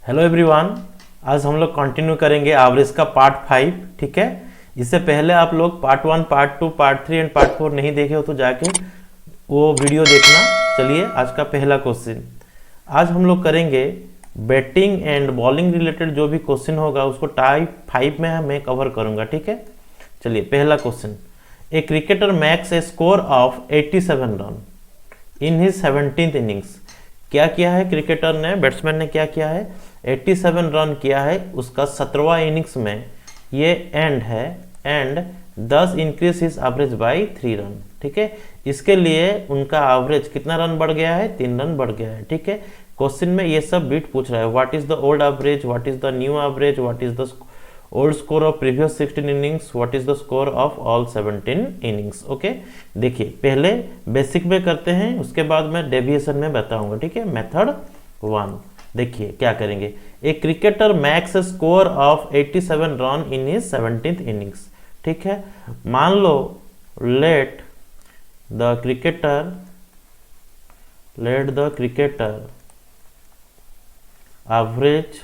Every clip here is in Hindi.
Hello everyone. आज हम लोग कंटिन्यू करेंगे एवरेज का पार्ट 5। ठीक है, इससे पहले आप लोग part 1, part 2, part 3 and part 4 नहीं देखे हो तो जाके वो वीडियो देखना। चलिए आज का पहला क्वेश्चन। आज हम लोग करेंगे बैटिंग एंड बॉलिंग रिलेटेड जो भी क्वेश्चन होगा उसको टाइप 5 में मैं कवर करूंगा। ठीक है, चलिए पहला question. A cricketer makes a score of 87 run in his 17th innings. क्या किया है क्रिकेटर ने, बैट्समैन ने क्या किया है, 87 रन किया है उसका 17वां इनिंग्स में। ये एंड है and 10 increase his average by 3 run. ठीक है, इसके लिए उनका एवरेज कितना रन बढ़ गया है, 3 रन बढ़ गया है। ठीक है, क्वेश्चन में ये सब बीट पूछ रहा है। What is the old average, what is the new average, what is the old score of previous 16 innings, what is the score of all 17 innings. Okay, देखिए पहले बेसिक में करते हैं, उसके बाद मैं डेविएशन में बताऊंगा। ठीक है, मेथड 1 देखिए क्या करेंगे। A cricketer max score of 87 run in his 17th innings. ठीक है, मान लो let the cricketer average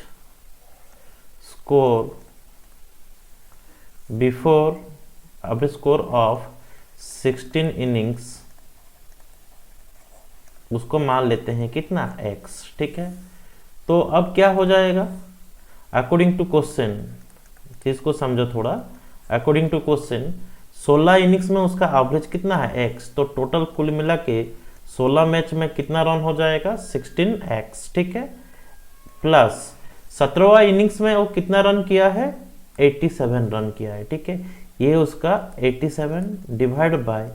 score before average score of 16 innings, उसको मान लेते हैं कितना, x। ठीक है, तो अब क्या हो जाएगा अकॉर्डिंग टू क्वेश्चन, इसको समझो थोड़ा। अकॉर्डिंग टू क्वेश्चन 16 इनिंग्स में उसका एवरेज कितना है, x। तो टोटल कुल मिला के 16 मैच में कितना रन हो जाएगा, 16x। ठीक है, प्लस 17वां इनिंग्स में वो कितना रन किया है, 87 रन किया है। ठीक है, ये उसका 87 डिवाइड बाय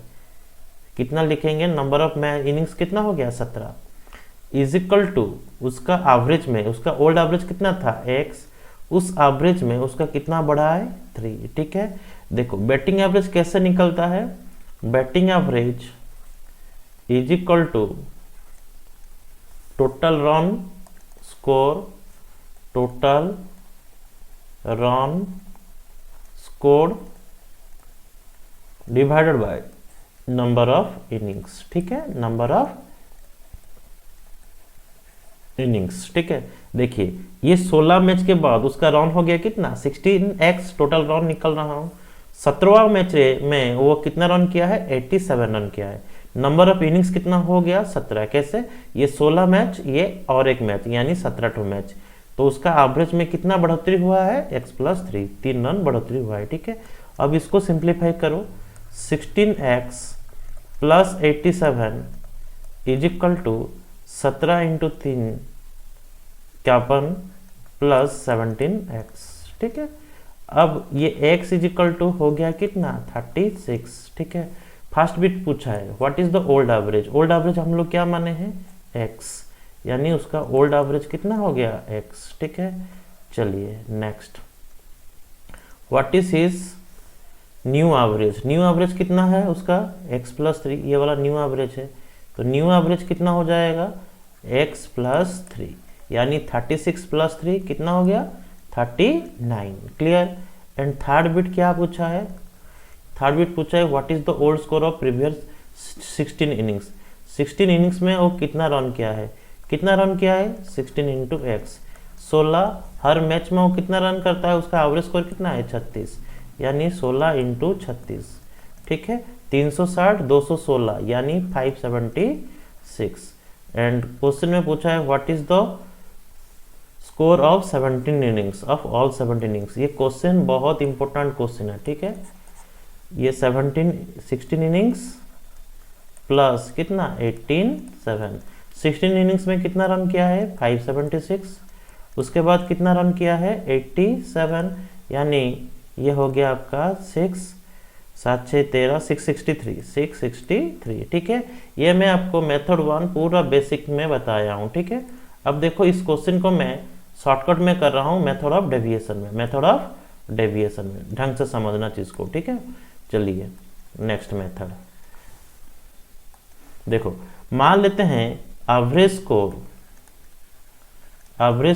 कितना लिखेंगे, नंबर ऑफ मैच इनिंग्स कितना हो गया 17, इज इक्वल टू उसका एवरेज में, उसका ओल्ड एवरेज कितना था x, उस एवरेज में उसका कितना बढ़ा है 3। ठीक है, देखो बैटिंग एवरेज कैसे निकलता है, batting average is equal to total run score, total run score divided by number of innings. ठीक है, नंबर ऑफ इनिंग्स। ठीक है, देखिए ये 16 मैच के बाद उसका रन हो गया कितना, 16x टोटल रन निकल रहा हूं। 17वां मैच में वो कितना रन किया है, 87 रन किया है। नंबर ऑफ इनिंग्स कितना हो गया 17। कैसे, ये 16 मैच ये और एक मैच यानी 17 मैच, तो उसका एवरेज में कितना बढ़ोतरी हुआ है, x+3, 3 रन बढ़ोतरी हुआ है। ठीक है, अब इसको सिंप्लीफाई करो, 16x plus 87 is equal to 17 into 3 51 plus 17x। ठीक है, अब ये x इज इक्वल टू हो गया कितना, 36। ठीक है, फर्स्ट बिट पूछा है what is the old average. Old average हम लोग क्या माने हैं, x, यानी उसका ओल्ड एवरेज कितना हो गया, x। ठीक है, चलिए next, what is his new average. New average कितना है उसका, x+3, ये वाला न्यू एवरेज है। तो न्यू एवरेज कितना हो जाएगा, x+3, यानी 36 + 3 कितना हो गया, 39। क्लियर। एंड थर्ड बिट क्या पूछा है, थर्ड बिट पूछा है what is the old score of previous 16 innings. 16 innings में वो कितना रन किया है, कितना रन किया है, 16 इंटू एक्स, 16। हर मैच में वो कितना रन करता है, उसका एवरेज स्कोर कितना है, 36, यानी 16 इंटू 36। ठीक है, 360 216 यानी 576। एंड क्वेश्चन में पूछा है what is the score of 17 innings, of all 17 innings. ये क्वेश्चन बहुत इंपॉर्टेंट क्वेश्चन है। ठीक है, ये 16 इनिंग्स प्लस कितना 7 16 इनिंग्स में कितना रन किया है, 576। उसके बाद कितना रन किया है, 87, यानी ये हो गया आपका 6 7 6 13 663। ठीक है, ये मैं आपको मेथड 1 पूरा बेसिक में बताया हूँ। ठीक है, अब देखो इस क्वेश्चन को मैं शॉर्टकट में कर रहा हूँ मेथड ऑफ डेविएशन में, मेथड ऑफ डेविएशन में, ढंग से समझना चीज को। ठीक है, चलिए नेक्स्ट मेथड देखो, मान लेते हैं average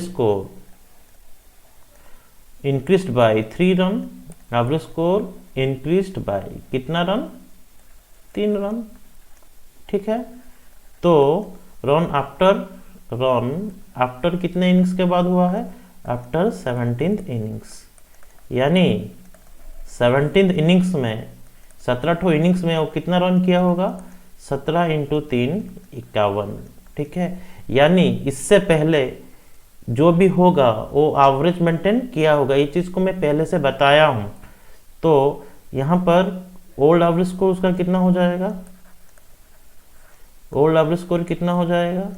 score increased by 3 run, average score increased by कितना रन, 3 रन। ठीक है, तो रन आफ्टर रन आफ्टर कितने इनिंग्स के बाद हुआ है, आफ्टर 17th इनिंग्स, यानी 17th इनिंग्स में 17ठों इनिंग्स में वो कितना रन किया होगा, 17 × 3 51, ठीक है। यानी इससे पहले जो भी होगा वो एवरेज मेंटेन किया होगा, ये चीज़ को मैं पहले से बताया हूँ। तो यहाँ पर ओल्ड एवरेज स्कोर उसका कितना हो जाएगा, ओल्ड एवरेज स्कोर कितना हो जाएगा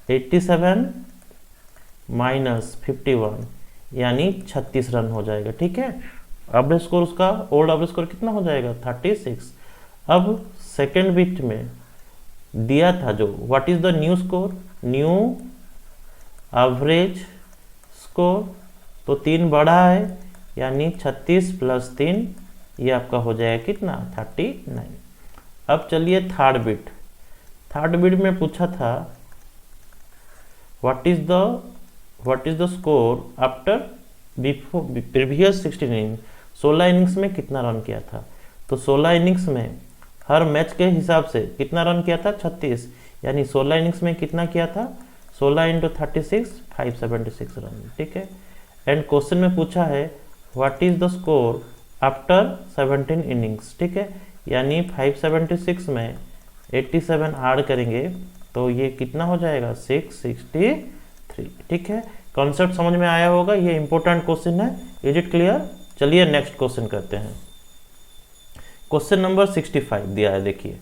87 माइनस 51, यानी 36 रन हो जाएगा, ठीक है। एवरेज स्कोर उसका, ओल्ड एवरेज स्कोर कितना हो जाएगा 36। अब सेकेंड बिट में दिया था जो what is the new score, new average score, तो 3 बढ़ा है, यानी 36 + 3 ये आपका हो जाएगा कितना 39। अब चलिए थर्ड बिट, थर्ड बिट में पूछा था what is the score after before previous 16 inning, 16 innings में कितना रन किया था। तो 16 इनिंग्स में हर मैच के हिसाब से कितना रन किया था 36, यानी 16 इनिंग्स में कितना किया था 16 × 36 576 रन, ठीक है। एंड क्वेश्चन में पूछा है what is the score after 17 innings, ठीक है, यानी 576 में 87 ऐड करेंगे तो ये कितना हो जाएगा 663, ठीक है। कॉन्सेप्ट समझ में आया होगा, ये इंपॉर्टेंट क्वेश्चन है। Is it clear? चलिए नेक्स्ट क्वेश्चन करते हैं। क्वेश्चन नंबर 65 दिया है, देखिए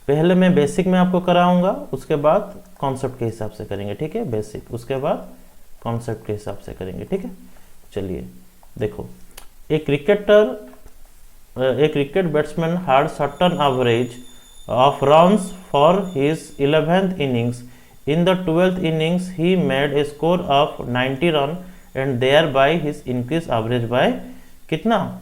पहले मैं बेसिक में आपको कराऊंगा, उसके बाद कॉन्सेप्ट के हिसाब से करेंगे, ठीक है। बेसिक उसके बाद कॉन्सेप्ट के हिसाब से करेंगे, ठीक है। चलिए देखो, एक cricket batsman had certain average of runs for his 11th innings, in the 12th innings he made a score of 90 run and thereby his increase average by कितना,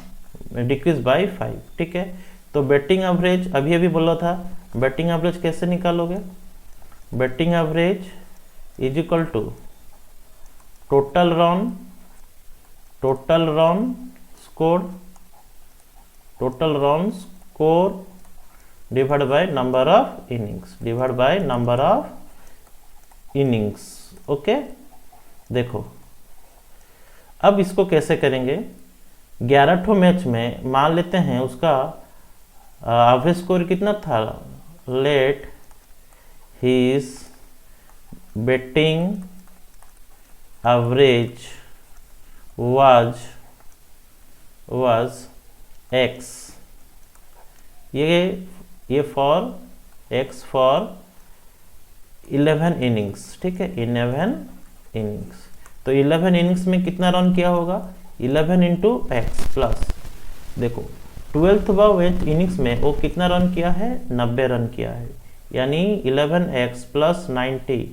डिक्रीज बाय 5, ठीक है। तो बैटिंग एवरेज अभी बोला था, बैटिंग एवरेज कैसे निकालोगे, batting average is equal to total run score divide by number of innings, okay. देखो अब इसको कैसे करेंगे, 11ठों मैच में मान लेते हैं उसका एवरेज स्कोर कितना था, late his batting average was x, ये फॉर x फॉर 11 इनिंग्स, ठीक है, 11 इनिंग्स। तो 11 इनिंग्स में कितना रन किया होगा 11 × x प्लस, देखो 12th इनिंग्स में वो कितना रन किया है 90 रन किया है, यानी 11x + 90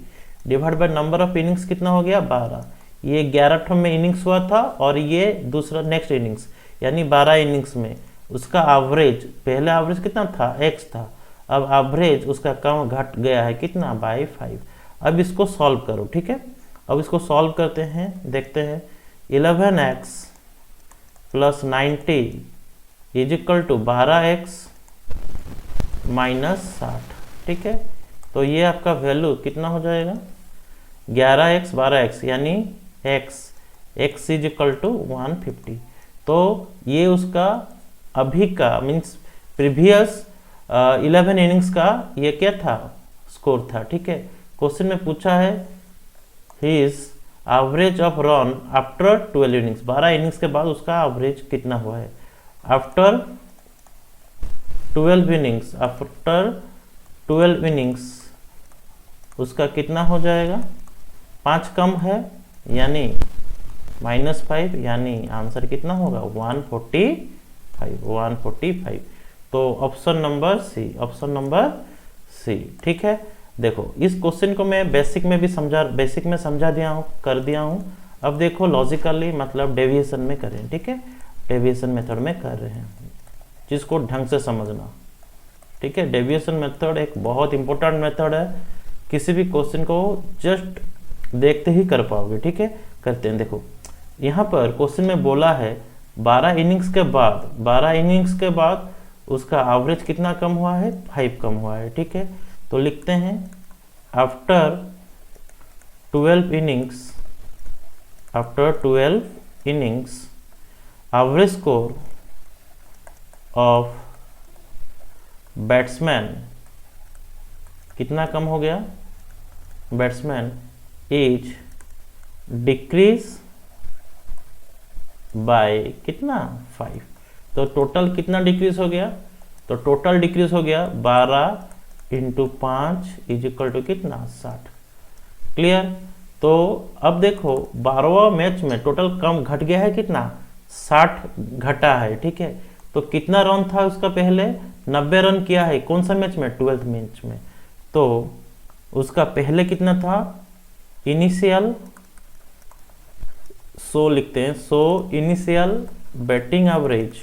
divide by number of innings कितना हो गया 12। ये 11ठों में इनिंग्स हुआ था और ये दूसरा नेक्स्ट इनिंग्स, यानी 12 इनिंग्स में उसका एवरेज, पहला एवरेज कितना था x था, अब एवरेज उसका कम घट गया है कितना बाय 5। अब इसको सॉल्व करो, ठीक है। अब इसको सॉल्व करते हैं, देखते हैं 11x + 90 is equal to 12x - 60, ठीक है। तो ये आपका वैल्यू कितना हो जाएगा 11x 12x, यानी x इज इक्वल टू 150। तो ये उसका अभी का मीन्स प्रीवियस 11 इनिंग्स का ये क्या था स्कोर था, ठीक है। क्वेश्चन में पूछा है his average of run after 12 innings, 12 innings के बाद उसका एवरेज कितना हुआ है आफ्टर 12 इनिंग्स, उसका कितना हो जाएगा 5 कम है, यानी -5, यानी आंसर कितना होगा 145। तो ऑप्शन नंबर सी, ठीक है। देखो इस क्वेश्चन को मैं बेसिक में समझा दिया हूँ, कर दिया हूँ। अब देखो लॉजिकली मतलब डेविएशन में करें, ठीक है, डेविएशन मेथड में कर रहे हैं, जिसको ढंग से समझना, ठीक है। डेविएशन मेथड एक बहुत इंपॉर्टेंट मेथड है, किसी भी क्वेश्चन को जस्ट देखते ही कर पाओगे, ठीक है। करते हैं, देखो यहाँ पर क्वेश्चन में बोला है 12 इनिंग्स के बाद उसका एवरेज कितना कम हुआ है 5 कम हुआ है, ठीक है। तो लिखते हैं after 12 innings, after 12 innings, average score of batsman कितना कम हो गया, बैट्समैन इज डिक्रीज बाय कितना 5। तो टोटल कितना डिक्रीज हो गया, तो टोटल डिक्रीज हो गया 12 इंटू 5 इज इक्वल टू कितना 60। क्लियर। तो अब देखो 12वां मैच में टोटल कम घट गया है कितना 60 घटा है, ठीक है। तो कितना रन था उसका पहले 90 रन किया है, कौन सा मैच में 12th मैच में। तो उसका पहले कितना था इनिशियल, सो लिखते हैं, so initial batting average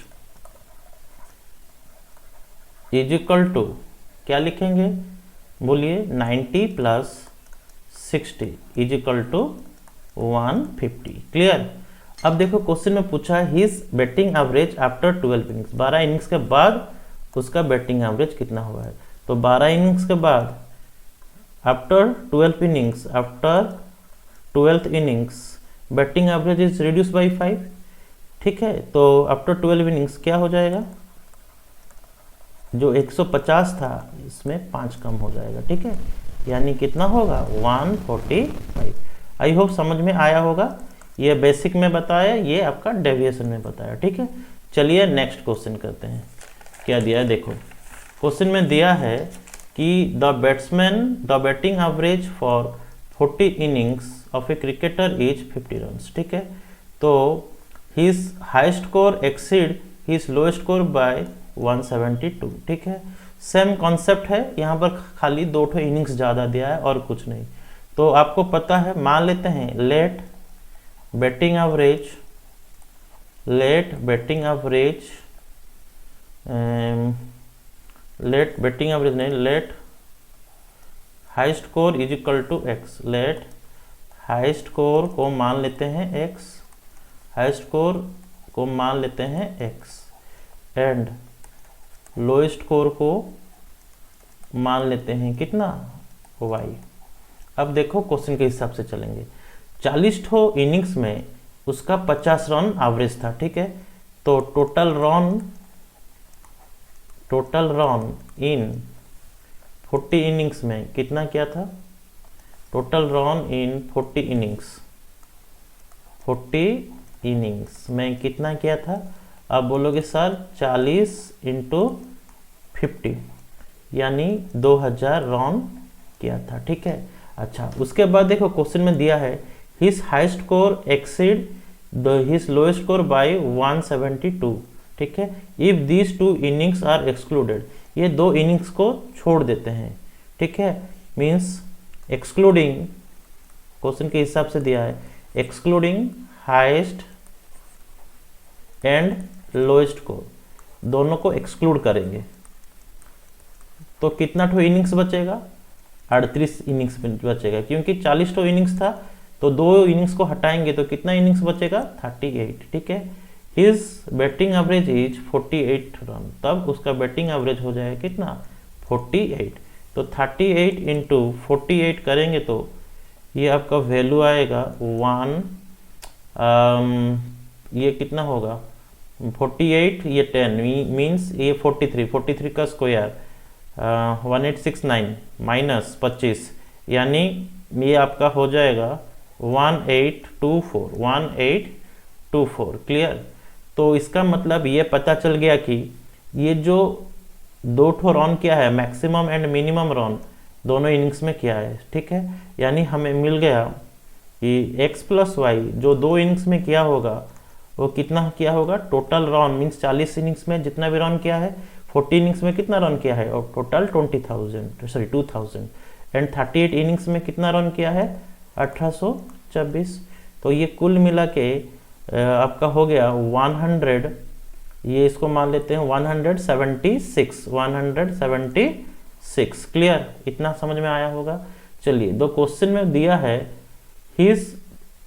is equal to क्या लिखेंगे, बोलिए 90 plus 60 is equal to 150। Clear. अब देखो क्वेश्चन में पूछा है his batting average after 12 innings, 12 innings के बाद उसका बैटिंग एवरेज कितना हुआ है। तो 12 इनिंग्स के बाद after 12 innings, after 12th innings batting average is reduce by 5, ठीक है। तो आफ्टर 12 इनिंग्स क्या हो जाएगा, जो 150 था इसमें 5 कम हो जाएगा, ठीक है। यानी कितना होगा 145। आई होप समझ में आया होगा। ये बेसिक में बताया, ये आपका डेविएशन में बताया, ठीक है। चलिए नेक्स्ट क्वेश्चन करते हैं। क्या दिया है देखो, क्वेश्चन में दिया है कि the batting average for 40 innings of a cricketer is 50 runs, ठीक है। तो his highest score exceed his lowest score by 172, ठीक है। सेम कॉन्सेप्ट है, यहाँ पर खाली 2 इनिंग्स ज़्यादा दिया है और कुछ नहीं। तो आपको पता है, मान लेते हैं लेट बैटिंग एवरेज नहीं, let high score is equal to X. Let high score को मान लेते हैं एक्स, हाई स्कोर को मान लेते हैं एक्स एंड लोएस्ट स्कोर को मान लेते हैं कितना वाई। अब देखो क्वेश्चन के हिसाब से चलेंगे। 40 इनिंग्स में उसका 50 रन एवरेज था, ठीक है। तो टोटल रन इन 40 इनिंग्स में कितना क्या था, टोटल रन इन 40 इनिंग्स में कितना क्या था। अब बोलोगे सर 40 इंटू 50 यानी 2000 रन किया था, ठीक है। अच्छा, उसके बाद देखो क्वेश्चन में दिया है his highest score exceed his lowest score by 172, ठीक है। If these 2 innings are excluded, ये 2 इनिंग्स को छोड़ देते हैं, ठीक है। मीन्स एक्सक्लूडिंग, क्वेश्चन के हिसाब से दिया है एक्सक्लूडिंग हाईएस्ट एंड लोएस्ट को, दोनों को एक्सक्लूड करेंगे तो कितना इनिंग्स बचेगा, 38 इनिंग्स बचेगा। क्योंकि 40 इनिंग्स था तो 2 इनिंग्स को हटाएंगे तो कितना इनिंग्स बचेगा 38, ठीक है। His batting average is 48 run, तब उसका बैटिंग एवरेज हो जाएगा कितना 48। तो 38 इंटू 48 करेंगे तो ये आपका वैल्यू आएगा 1, ये कितना होगा 48, ये 10 मीन्स ये 43 का स्क्वायर 1869 माइनस 25, यानी ये आपका हो जाएगा 1824। क्लियर। तो इसका मतलब ये पता चल गया कि ये जो 2 रन किया है, मैक्सिमम एंड मिनिमम रन दोनों इनिंग्स में किया है, ठीक है। यानी हमें मिल गया कि x प्लस वाई जो 2 इनिंग्स में किया होगा वो कितना किया होगा, टोटल रन मीन्स 40 इनिंग्स में जितना भी रन किया है, 40 इनिंग्स में कितना रन किया है और टोटल 2000 एंड 38 इनिंग्स में कितना रन किया है 1826। तो ये कुल मिला के आपका हो गया 100, ये इसको मान लेते हैं 176। क्लियर, इतना समझ में आया होगा। चलिए 2 क्वेश्चन में दिया है his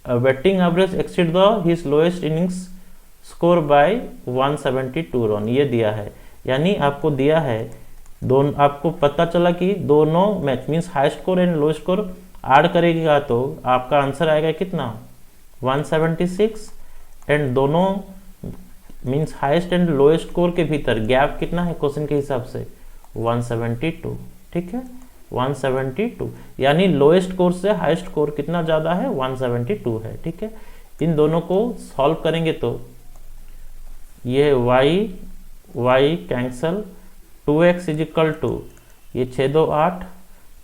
batting average exceed the his lowest innings score by 172 run, ये दिया है। यानी आपको दिया है दोनों, आपको पता चला कि दोनों match means high score and low score add करेगा तो आपका आंसर आएगा कितना 176 एंड दोनों means highest and lowest score के भीतर गैप कितना है क्वेश्चन के हिसाब से 172। ठीक है 172 यानी लोएस्ट स्कोर से हाईएस्ट स्कोर कितना ज़्यादा है 172 है। ठीक है इन दोनों को सॉल्व करेंगे तो ये y cancel 2x is equal to ये 6 2 8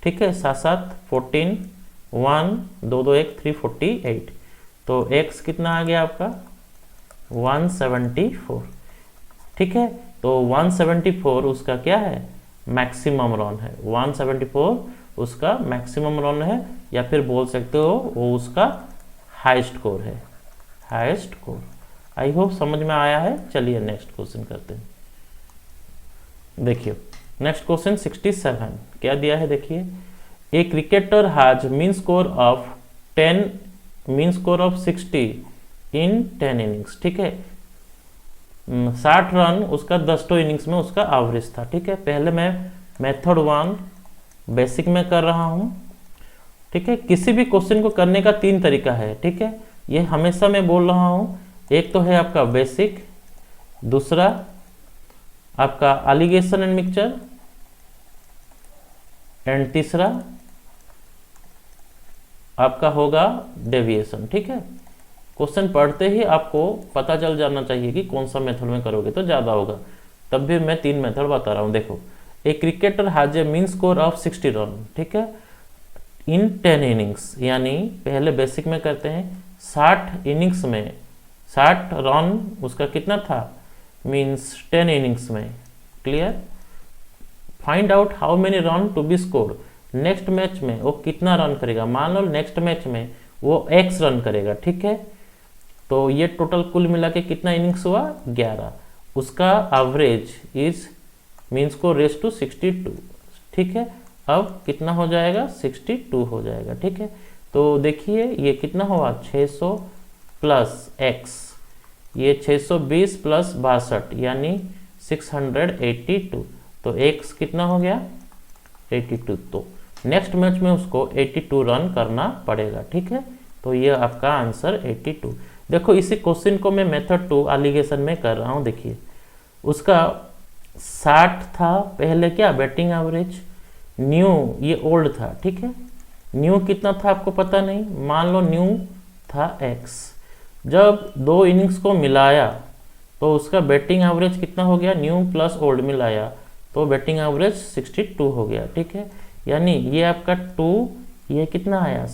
ठीक है 7 7 14 1 2 2 1 348 तो x कितना आ गया आपका 174। ठीक है तो 174 उसका क्या है मैक्सिमम रन है 174 उसका मैक्सिमम रन है या फिर बोल सकते हो वो उसका हाईएस्ट स्कोर है हाईएस्ट स्कोर। आई होप समझ में आया है। चलिए नेक्स्ट क्वेश्चन करते हैं। देखिए नेक्स्ट क्वेश्चन 67 क्या दिया है देखिए a cricketer has mean score of 60 in 10 innings. ठीक है 60 रन उसका 10 इनिंग्स में उसका एवरेज था। ठीक है पहले मैं मेथड 1 बेसिक में कर रहा हूं। ठीक है किसी भी क्वेश्चन को करने का 3 तरीका है। ठीक है ये हमेशा मैं बोल रहा हूं। एक तो है आपका बेसिक, दूसरा आपका एलिगेशन एंड मिक्सचर एंड तीसरा आपका होगा डेविएशन। ठीक है क्वेश्चन पढ़ते ही आपको पता चल जाना चाहिए कि कौन सा मेथड में करोगे तो ज़्यादा होगा। तब भी मैं 3 मेथड बता रहा हूँ। देखो a cricketer has a mean score of 60 run. ठीक है इन 10 इनिंग्स यानी पहले बेसिक में करते हैं 60 इनिंग्स में 60 रन उसका कितना था मीन्स 10 इनिंग्स में। Clear find out how many run to be scored. Next match में वो कितना रन करेगा। मान लो नेक्स्ट मैच में वो x रन करेगा। ठीक है तो ये टोटल कुल मिला के कितना इनिंग्स हुआ 11। उसका एवरेज इज मीन्स को रेस टू 62। ठीक है अब कितना हो जाएगा 62 हो जाएगा। ठीक है तो देखिए ये कितना हुआ 600 प्लस x ये 620 प्लस 62 यानी 682 तो x कितना हो गया 82। तो नेक्स्ट मैच में उसको 82 रन करना पड़ेगा। ठीक है तो ये आपका आंसर 82। देखो इसी क्वेश्चन को मैं मेथड 2 एलिगेशन में कर रहा हूँ। देखिए उसका 60 था पहले क्या बैटिंग एवरेज, न्यू ये ओल्ड था। ठीक है न्यू कितना था आपको पता नहीं, मान लो न्यू था x। जब 2 इनिंग्स को मिलाया तो उसका बैटिंग एवरेज कितना हो गया, न्यू प्लस ओल्ड मिलाया तो बैटिंग एवरेज 62 हो गया। ठीक है यानी ये आपका 2 ये कितना आया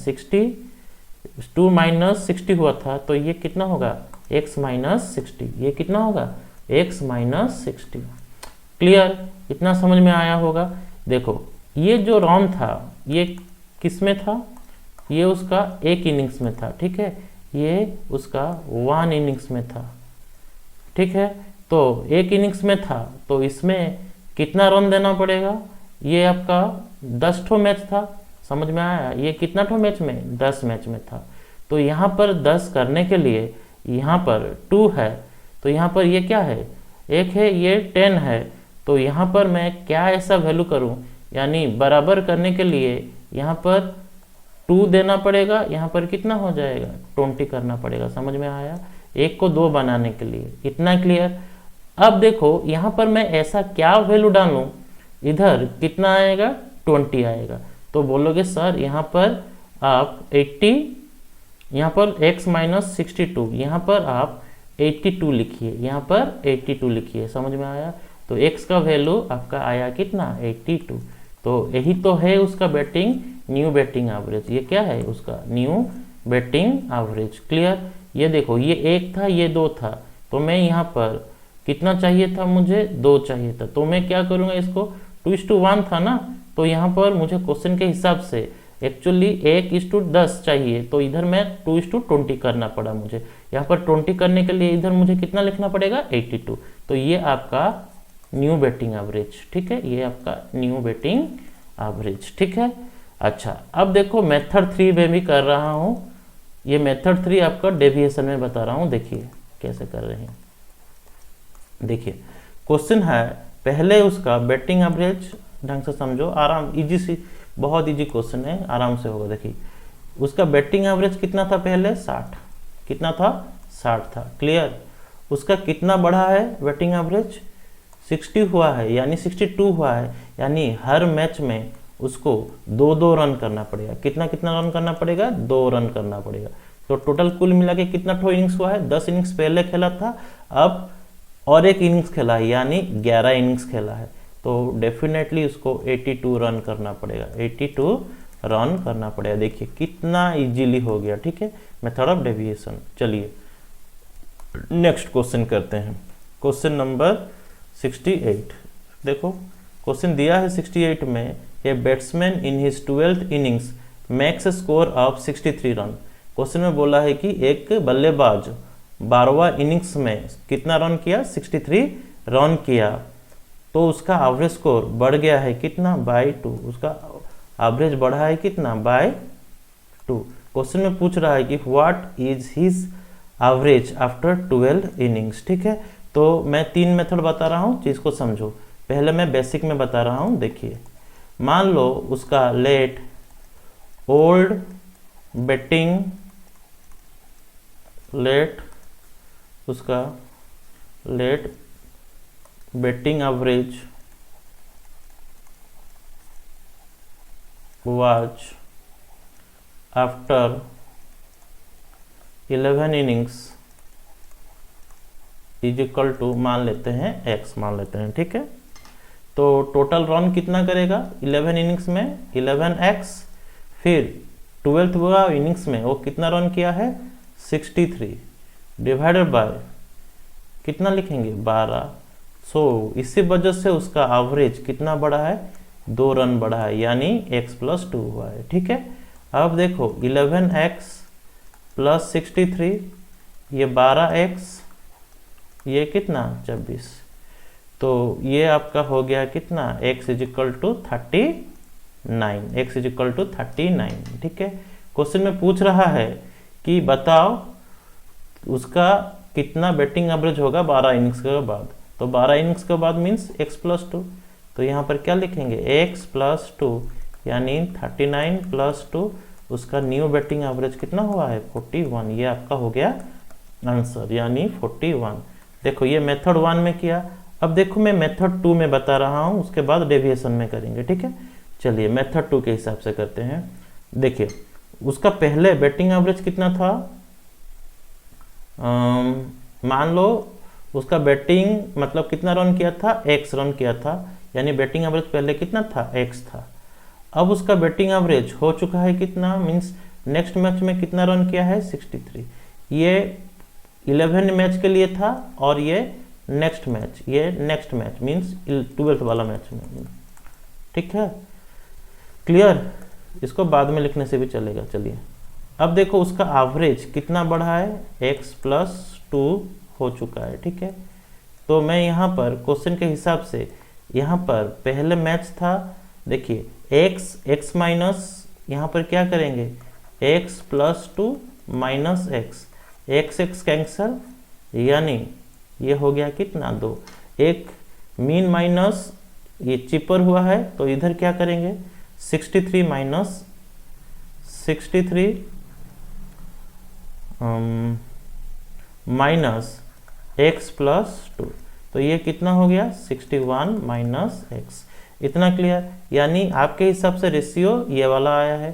2 माइनस 60 हुआ था तो ये कितना होगा x माइनस 60। ये कितना होगा x माइनस 60। क्लियर इतना समझ में आया होगा। देखो ये जो रन था ये किस में था, ये उसका 1 इनिंग्स में था। ठीक है ये उसका 1 इनिंग्स में था। ठीक है तो 1 इनिंग्स में था तो इसमें कितना रन देना पड़ेगा, ये आपका 10 ठो मैच था। समझ में आया ये कितना ठो मैच में 10 मैच में था। तो यहाँ पर 10 करने के लिए यहाँ पर 2 है तो यहाँ पर ये क्या है 1 है, ये 10 है। तो यहाँ पर मैं क्या ऐसा वैल्यू करूँ, यानी बराबर करने के लिए यहाँ पर 2 देना पड़ेगा, यहाँ पर कितना हो जाएगा 20 करना पड़ेगा। समझ में आया 1 को 2 बनाने के लिए। इतना क्लियर। अब देखो यहाँ पर मैं ऐसा क्या वैल्यू डालूं, इधर कितना आएगा 20 आएगा। तो बोलोगे सर यहाँ पर आप 80, यहाँ पर x माइनस 62, यहाँ पर आप 82 लिखिए, यहाँ पर 82 लिखिए। समझ में आया। तो x का वैल्यू आपका आया कितना 82। तो यही तो है उसका बैटिंग न्यू बैटिंग एवरेज। ये क्या है उसका न्यू बैटिंग एवरेज। क्लियर। ये देखो ये 1 था ये 2 था तो मैं यहाँ पर कितना चाहिए था, मुझे 2 चाहिए था। तो मैं क्या करूँगा इसको 2:1 था ना, तो यहाँ पर मुझे क्वेश्चन के हिसाब से एक्चुअली 1:10 चाहिए तो इधर मैं 2:20 करना पड़ा मुझे। यहाँ पर 20 करने के लिए इधर मुझे कितना लिखना पड़ेगा 82। तो ये आपका न्यू बैटिंग एवरेज। ठीक है ये आपका न्यू बैटिंग एवरेज। ठीक है अच्छा अब देखो मेथड 3 में भी कर रहा हूँ। ये मेथड 3 आपका डेविएशन में बता रहा हूँ। देखिए कैसे कर रहे हैं। देखिए क्वेश्चन है पहले उसका बैटिंग एवरेज ढंग से समझो, आराम इजी सी बहुत इजी क्वेश्चन है, आराम से होगा। देखिए उसका बैटिंग एवरेज कितना था पहले, 60, कितना था, 60 था, क्लियर। उसका कितना बढ़ा है बैटिंग एवरेज, 60 हुआ है, यानी 62 हुआ है, यानी हर मैच में उसको 2-2 रन करना पड़ेगा। कितना कितना रन करना पड़ेगा, 2 रन करना पड़ेगा। तो टोटल कुल मिला के कितना ठो इनिंग्स हुआ है, 10 इनिंग्स पहले खेला था, अब और एक इनिंग्स खेला है, यानी 11 इनिंग्स खेला है। तो डेफिनेटली उसको 82 रन करना पड़ेगा, 82 रन करना पड़ेगा। देखिए कितना इजीली हो गया, ठीक है, मेथड ऑफ डेविएशन। चलिए नेक्स्ट क्वेश्चन करते हैं, क्वेश्चन नंबर 68। देखो क्वेश्चन दिया है 68 में, a batsman in his 12th innings max score of 63 run. Question में बोला है कि एक बल्लेबाज 12वां इनिंग्स में कितना रन किया, 63 रन किया, तो उसका एवरेज स्कोर बढ़ गया है कितना, बाय 2। उसका एवरेज बढ़ा है कितना, बाय 2। क्वेश्चन में पूछ रहा है कि what is his average after 12 innings, ठीक है। तो मैं 3 मेथड बता रहा हूँ, चीज़ को समझो। पहले मैं बेसिक में बता रहा हूँ। देखिए मान लो उसका लेट ओल्ड बैटिंग, उसका let batting average was after 11 innings is equal to, मान लेते हैं x, मान लेते हैं, ठीक है। तो टोटल रन कितना करेगा 11 इनिंग्स में, 11x, फिर 12वां इनिंग्स में वो कितना रन किया है, 63, डिवाइडेड बाय कितना लिखेंगे, 12। सो इसी वजह से उसका एवरेज कितना बढ़ा है, 2 रन बढ़ा है, यानी x+2 हुआ है, ठीक है। अब देखो 11x + 63, ये 12x, ये कितना 24, तो ये आपका हो गया कितना, x = 39, x = 39, ठीक है। क्वेश्चन में पूछ रहा है कि बताओ उसका कितना बैटिंग एवरेज होगा 12 इनिंग्स के बाद। तो 12 इनिंग्स के बाद मीन्स x+2, तो यहाँ पर क्या लिखेंगे, x+2, यानी 39 + 2, उसका न्यू बैटिंग एवरेज कितना हुआ है, 41। ये आपका हो गया आंसर, यानी 41। देखो ये मेथड 1 में किया। अब देखो मैं मेथड 2 में बता रहा हूँ, उसके बाद डेविएशन में करेंगे, ठीक है। चलिए मेथड 2 के हिसाब से करते हैं। देखिए उसका पहले बैटिंग एवरेज कितना था, मान लो उसका बैटिंग मतलब कितना रन किया था, x रन किया था, यानी बैटिंग एवरेज पहले कितना था, x था। अब उसका बैटिंग एवरेज हो चुका है कितना, मीन्स नेक्स्ट मैच में कितना रन किया है, 63। ये 11 मैच के लिए था, और ये नेक्स्ट मैच मीन्स 12th वाला मैच में, ठीक है, क्लियर। इसको बाद में लिखने से भी चलेगा। चलिए अब देखो उसका एवरेज कितना बढ़ा है, x+2 हो चुका है, ठीक है। तो मैं यहाँ पर क्वेश्चन के हिसाब से, यहाँ पर पहले मैच था, देखिए x माइनस, यहाँ पर क्या करेंगे, x+2 माइनस x कैंसल, यानी ये हो गया कितना, 2। एक मीन माइनस, ये चिपर हुआ है, तो इधर क्या करेंगे, 63 माइनस 63 माइनस x+2, तो ये कितना हो गया, 61 माइनस x। इतना क्लियर। यानी आपके हिसाब से रेशियो ये वाला आया है।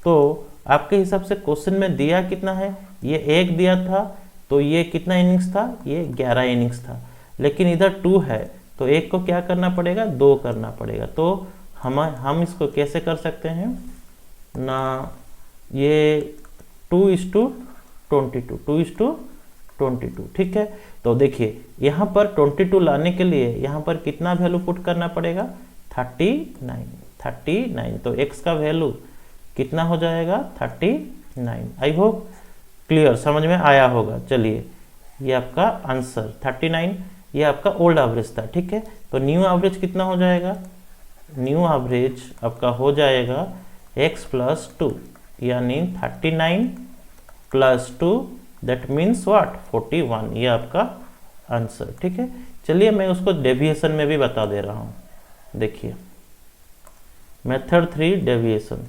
तो आपके हिसाब से क्वेश्चन में दिया कितना है, ये 1 दिया था, तो ये कितना इनिंग्स था, ये 11 इनिंग्स था। लेकिन इधर 2 है, तो 1 को क्या करना पड़ेगा, 2 करना पड़ेगा। तो हम इसको कैसे कर सकते हैं ना, ये 2:22, ठीक है। तो देखिए यहाँ पर 22 लाने के लिए यहाँ पर कितना वैल्यू पुट करना पड़ेगा, 39। तो x का वैल्यू कितना हो जाएगा, 39। आई होप क्लियर, समझ में आया होगा। चलिए ये आपका आंसर 39, ये आपका ओल्ड एवरेज था, ठीक है। तो न्यू एवरेज कितना हो जाएगा, न्यू एवरेज आपका हो जाएगा x+2, यानी 39 + 2, दैट मीन्स व्हाट, 41। ये आपका आंसर, ठीक है। चलिए मैं उसको डेविएशन में भी बता दे रहा हूँ। देखिए मेथड 3 डेविएशन।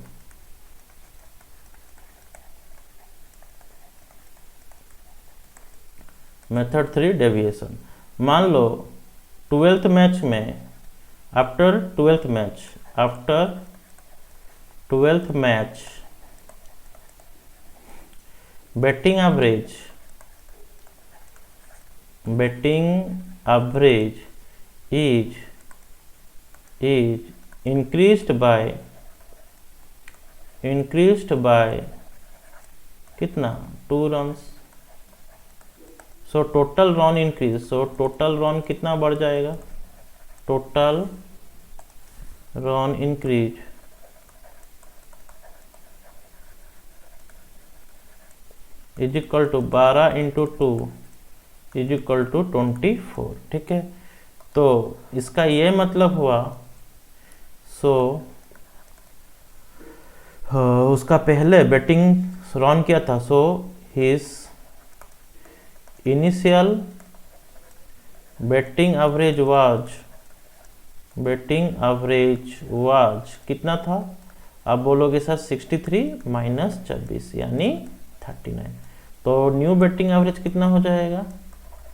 मेथड 3 डेविएशन, मान लो 12th मैच में, after 12th match batting average is increased by कितना 2 runs। सो टोटल रन इंक्रीज, सो टोटल रन कितना बढ़ जाएगा, total run increase is equal to 12 into 2 is equal to 24। ठीक है, तो इसका ये मतलब हुआ, सो उसका पहले बैटिंग रन किया था, so his initial batting average was कितना था, आप बोलोगे सर 63 माइनस 26 यानी 39। तो न्यू बैटिंग एवरेज कितना हो जाएगा,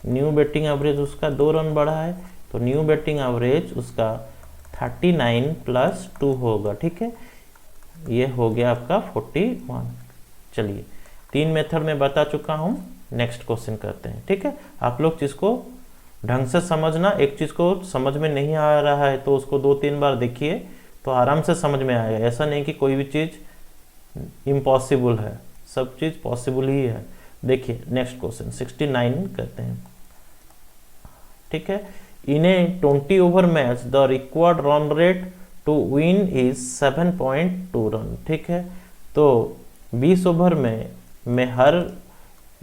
न्यू बैटिंग एवरेज उसका 2 रन बढ़ा है, तो न्यू बैटिंग एवरेज उसका 39 प्लस 2 होगा। ठीक है, ये हो गया आपका 41। चलिए 3 मेथड में बता चुका हूँ, नेक्स्ट क्वेश्चन करते हैं। ठीक है, आप लोग चीज़ को ढंग से समझना, एक चीज़ को समझ में नहीं आ रहा है तो उसको 2-3 बार देखिए तो आराम से समझ में आएगा। ऐसा नहीं कि कोई भी चीज़ इम्पॉसिबल है, सब चीज़ पॉसिबल ही है। देखिए नेक्स्ट क्वेश्चन 69 करते हैं। ठीक है, in a 20 over match the required run rate to win is 7.2 run. ठीक है, तो 20 ओवर में हर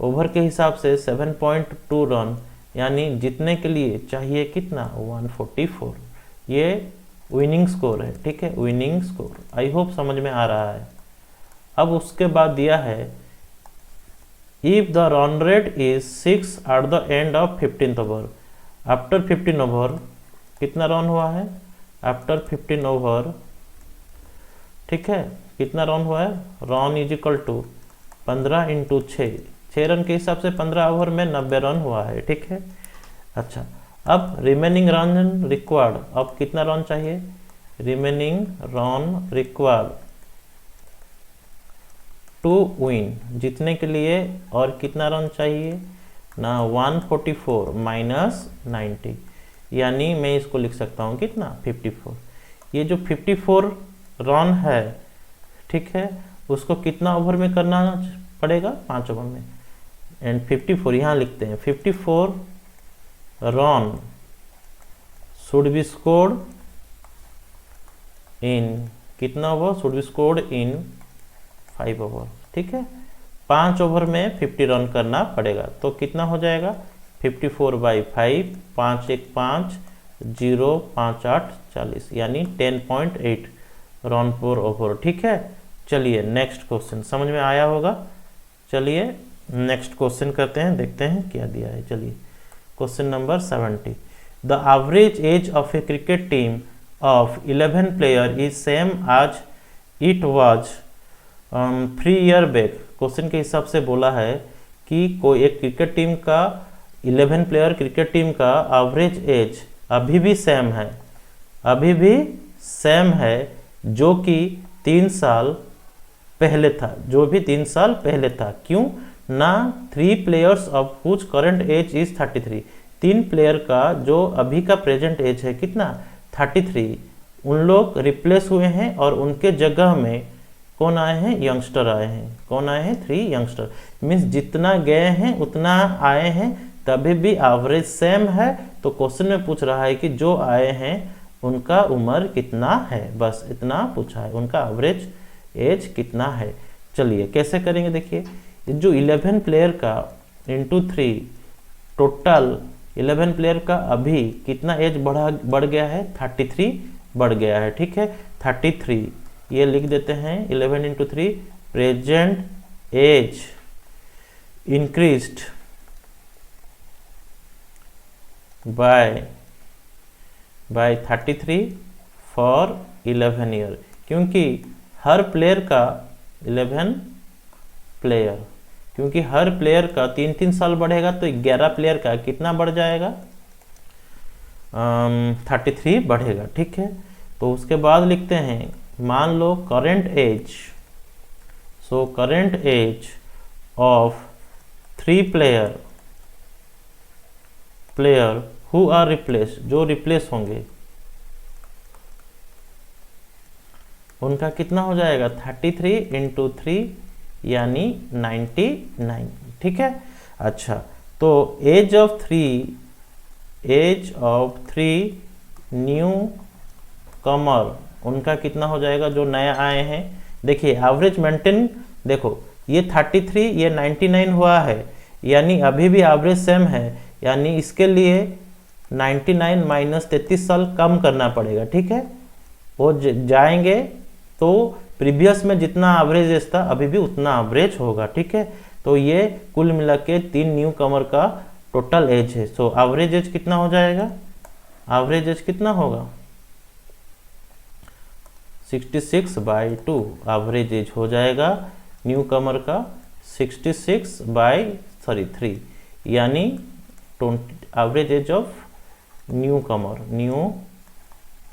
ओवर के हिसाब से 7.2 रन यानी जीतने के लिए चाहिए कितना 144, ये विनिंग स्कोर है। ठीक है, विनिंग स्कोर, आई होप समझ में आ रहा है। अब उसके बाद दिया है if the run rate is 6 at the end of 15th over, after 15 over कितना रन हुआ है, आफ्टर 15 ओवर, ठीक है, कितना रन हुआ है, run is equal to 15 into 6 run के हिसाब से 15 ओवर में 90 रन हुआ है। ठीक है, अच्छा, अब रिमेनिंग रन रिक्वायर्ड, अब कितना रन चाहिए, remaining run required to win, जीतने के लिए, और कितना रन चाहिए ना 144 माइनस 90, यानी मैं इसको लिख सकता हूँ कितना 54। ये जो 54 रन है, ठीक है, उसको कितना ओवर में करना पड़ेगा, 5 ओवर में, एंड 54 यहाँ लिखते हैं 54 run should be scored in कितना over, should be scored in 5 over. ठीक है, 5 ओवर में 50 रन करना पड़ेगा, तो कितना हो जाएगा 54/5, 5 1 5 0 5 8 40, यानी 10.8 रन पर ओवर। ठीक है, चलिए नेक्स्ट क्वेश्चन, समझ में आया होगा। चलिए नेक्स्ट क्वेश्चन करते हैं, देखते हैं क्या दिया है। चलिए question number 70, the average age of a cricket team of 11 player is same as it was 3 year back. Question के हिसाब से बोला है कि कोई एक क्रिकेट टीम का 11 प्लेयर क्रिकेट टीम का एवरेज एज अभी भी सेम है, अभी भी सेम है, जो कि 3 साल पहले था, जो भी 3 साल पहले था। क्यों ना 3 players of whose current age is 33, 3 player का जो अभी का प्रेजेंट एज है कितना 33, उन लोग रिप्लेस हुए हैं और उनके जगह में कौन आए हैं, यंगस्टर आए हैं। कौन आए हैं, 3 यंगस्टर, मीन्स जितना गए हैं उतना आए हैं, तभी भी एवरेज सेम है। तो क्वेश्चन में पूछ रहा है कि जो आए हैं उनका उम्र कितना है, बस इतना पूछा है, उनका एवरेज एज कितना है। चलिए कैसे करेंगे, देखिए जो 11 प्लेयर का इंटू 3, टोटल 11 प्लेयर का अभी कितना एज बढ़ गया है, 33 बढ़ गया है। ठीक है, 33 ये लिख देते हैं, 11 into 3, present age increased by 33 for 11 year, क्योंकि हर प्लेयर का 11 प्लेयर, क्योंकि हर प्लेयर का 3-3 साल बढ़ेगा तो 11 प्लेयर का कितना बढ़ जाएगा, 33 बढ़ेगा। ठीक है, तो उसके बाद लिखते हैं, मान लो current age, so current age of 3 player who are replace, जो रिप्लेस होंगे उनका कितना हो जाएगा, 33 × 3 यानी 99। ठीक है, अच्छा तो एज ऑफ 3 न्यू कमर, उनका कितना हो जाएगा, जो नया आए हैं। देखिए एवरेज मेंटेन, देखो ये 33 ये 99 हुआ है, यानी अभी भी एवरेज सेम है, यानी इसके लिए 99 माइनस 33 साल कम करना पड़ेगा। ठीक है, वो जाएंगे तो प्रीवियस में जितना एवरेज था अभी भी उतना एवरेज होगा। ठीक है, तो ये कुल मिला के 3 न्यू कमर का टोटल एज है। सो एवरेज एज कितना हो जाएगा, एवरेज एज कितना होगा, 66/2 एवरेज एज हो जाएगा न्यू कमर का 3 यानी एवरेज एज ऑफ न्यू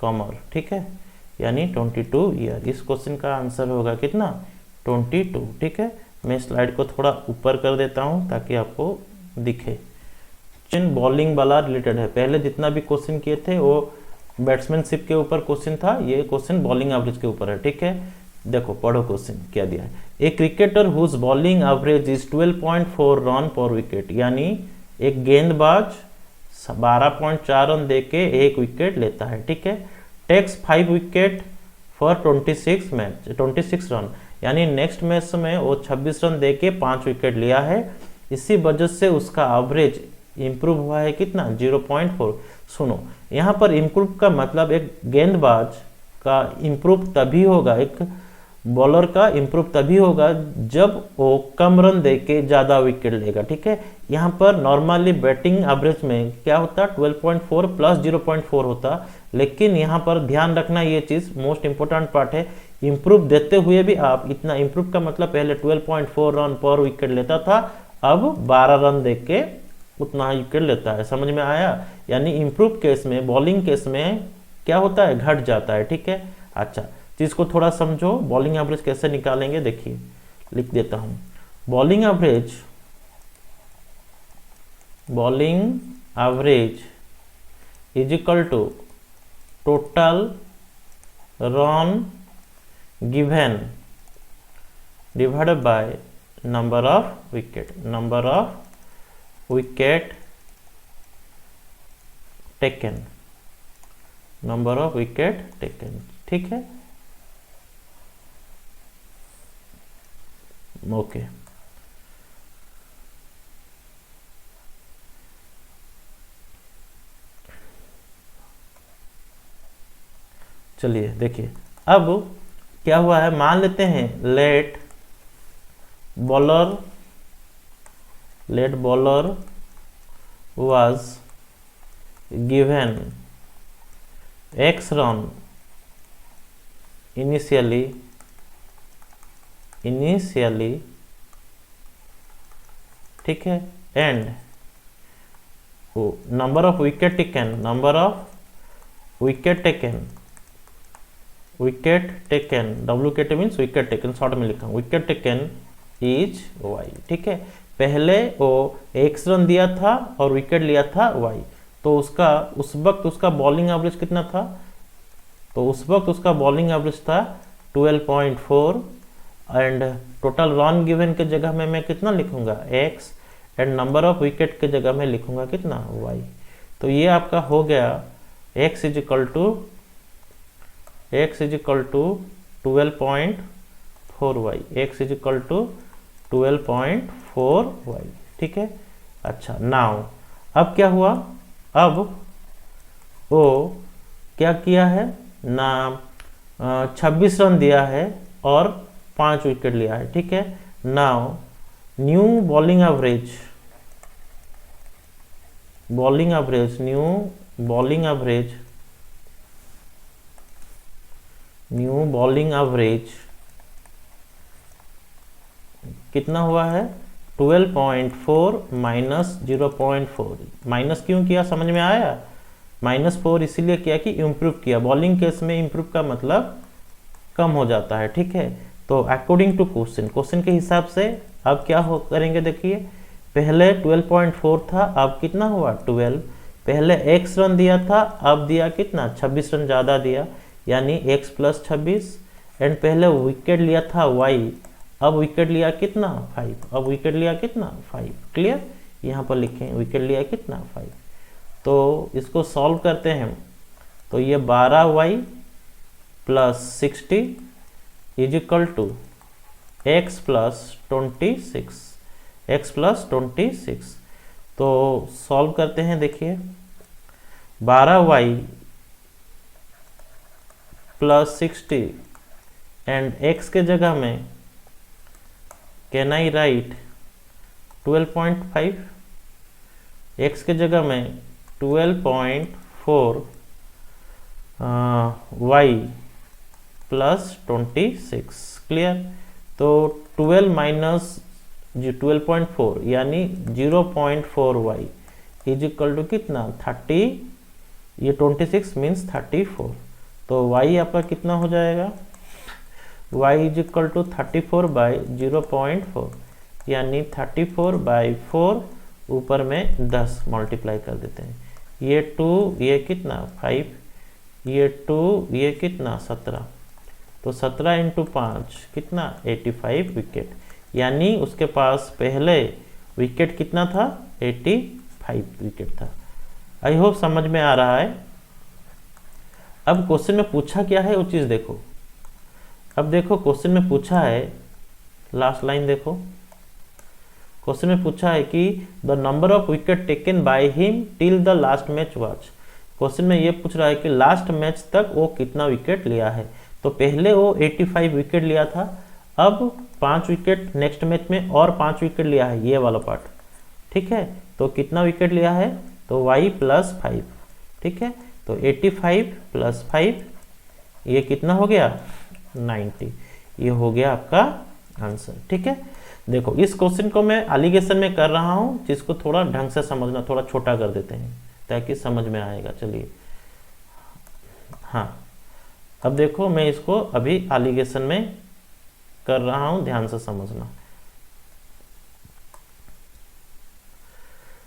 कमर। ठीक है, यानी 22 ईयर। इस क्वेश्चन का आंसर होगा कितना, 22। ठीक है, मैं स्लाइड को थोड़ा ऊपर कर देता हूं ताकि आपको दिखे। क्वेश्चन बॉलिंग वाला रिलेटेड है, पहले जितना भी क्वेश्चन किए थे वो बैट्समैनशिप के ऊपर क्वेश्चन था, ये क्वेश्चन बॉलिंग एवरेज के ऊपर है। ठीक है, देखो पढ़ो क्वेश्चन क्या दिया है। A cricketer whose bowling average is 12.4 run per wicket, यानी एक गेंदबाज 12.4 रन देके 1 विकेट लेता है। ठीक है, टेक्स 5 विकेट फॉर 26 रन, यानी नेक्स्ट मैच में वो 26 रन देके 5 विकेट लिया है। इसी वजह से उसका एवरेज इंप्रूव हुआ है कितना, 0.4। सुनो, यहाँ पर इंप्रूव का मतलब एक गेंदबाज का इंप्रूव तभी होगा, एक बॉलर का इंप्रूव तभी होगा जब वो कम रन देके ज़्यादा विकेट लेगा। ठीक है, यहाँ पर नॉर्मली बैटिंग एवरेज में क्या होता, 12.4 प्लस 0.4 होता, लेकिन यहाँ पर ध्यान रखना ये चीज़ मोस्ट इंपॉर्टेंट पार्ट है, इंप्रूव देते हुए भी आप इतना, इंप्रूव का मतलब पहले 12.4 रन पर विकेट लेता था, अब 12 रन देके उतना ही विकेट लेता है। समझ में आया, यानी इंप्रूव केस में, बॉलिंग केस में क्या होता है, घट जाता है। ठीक है, अच्छा चीज को थोड़ा समझो, बॉलिंग एवरेज कैसे निकालेंगे, देखिए लिख देता हूं। Bowling average is equal to total run given divided by number of wicket taken, number of wicket taken. ठीक है, ओके चलिए देखिए अब क्या हुआ है, मान लेते हैं let bowler was given x run initially, ठीक है, and number of wicket taken, WKT means wicket taken, short में लिखा विकेट टेकन इज y। ठीक है, पहले वो x रन दिया था और विकेट लिया था y, तो उस वक्त उसका बॉलिंग एवरेज कितना था, तो उस वक्त उसका बॉलिंग एवरेज था 12.4 एंड टोटल रन गिवन के जगह में मैं कितना लिखूंगा x and number of wicket के जगह में लिखूंगा कितना y। तो ये आपका हो गया x is equal to 12.4y, x is equal to 12.4y। ठीक है, अच्छा नाउ अब क्या हुआ, अब वो क्या किया है ना, 26 रन दिया है और 5 विकेट लिया है। ठीक है, now new bowling average new bowling average कितना हुआ है 12.4 माइनस 0.4। माइनस क्यों किया समझ में आया? -4 इसीलिए किया कि इम्प्रूव किया। बॉलिंग केस में इम्प्रूव का मतलब कम हो जाता है, ठीक है। तो अकॉर्डिंग टू क्वेश्चन के हिसाब से अब क्या हो करेंगे, देखिए पहले 12.4 था, अब कितना हुआ 12। पहले x रन दिया था, अब दिया कितना 26 रन ज़्यादा दिया, यानी x + 26। एंड पहले विकेट लिया था y, अब विकेट लिया कितना 5, अब विकेट लिया कितना 5। क्लियर? यहाँ पर लिखें विकेट लिया कितना 5। तो इसको सॉल्व करते हैं, तो ये 12y + 60 = x + 26, x + 26। तो सॉल्व करते हैं, देखिए 12y + 60 एंड x के जगह में कैन आई राइट 12.5, x के जगह में 12.4 y + 26। क्लियर? तो 12 माइनस 12.4 यानी 0.4y = कितना 30, ये 26 मीन्स 34। तो y आपका कितना हो जाएगा, y = 34/0.4 यानी 34/4 ऊपर में 10 मल्टीप्लाई कर देते हैं। ये 2, ये कितना 5, ये 2, ये कितना 17। तो 17 × 5 कितना 85 विकेट, यानी उसके पास पहले विकेट कितना था 85 विकेट था। आई होप समझ में आ रहा है। अब क्वेश्चन में पूछा क्या है वो चीज़ देखो। अब देखो क्वेश्चन में पूछा है, लास्ट लाइन देखो, क्वेश्चन में पूछा है कि the number of wicket taken by him till the last match watch. Question में ये पूछ रहा है कि लास्ट मैच तक वो कितना विकेट लिया है। तो पहले वो 85 विकेट लिया था, अब 5 विकेट नेक्स्ट मैच में और 5 विकेट लिया है, ये वाला पार्ट, ठीक है। तो कितना विकेट लिया है, तो y + 5, ठीक है। तो 85 + 5 ये कितना हो गया 90, ये हो गया आपका आंसर, ठीक है। देखो इस क्वेश्चन को मैं एलिगेशन में कर रहा हूँ, जिसको थोड़ा ढंग से समझना, थोड़ा छोटा कर देते हैं ताकि समझ में आएगा। चलिए हाँ, अब देखो मैं इसको अभी एलिगेशन में कर रहा हूँ, ध्यान से समझना।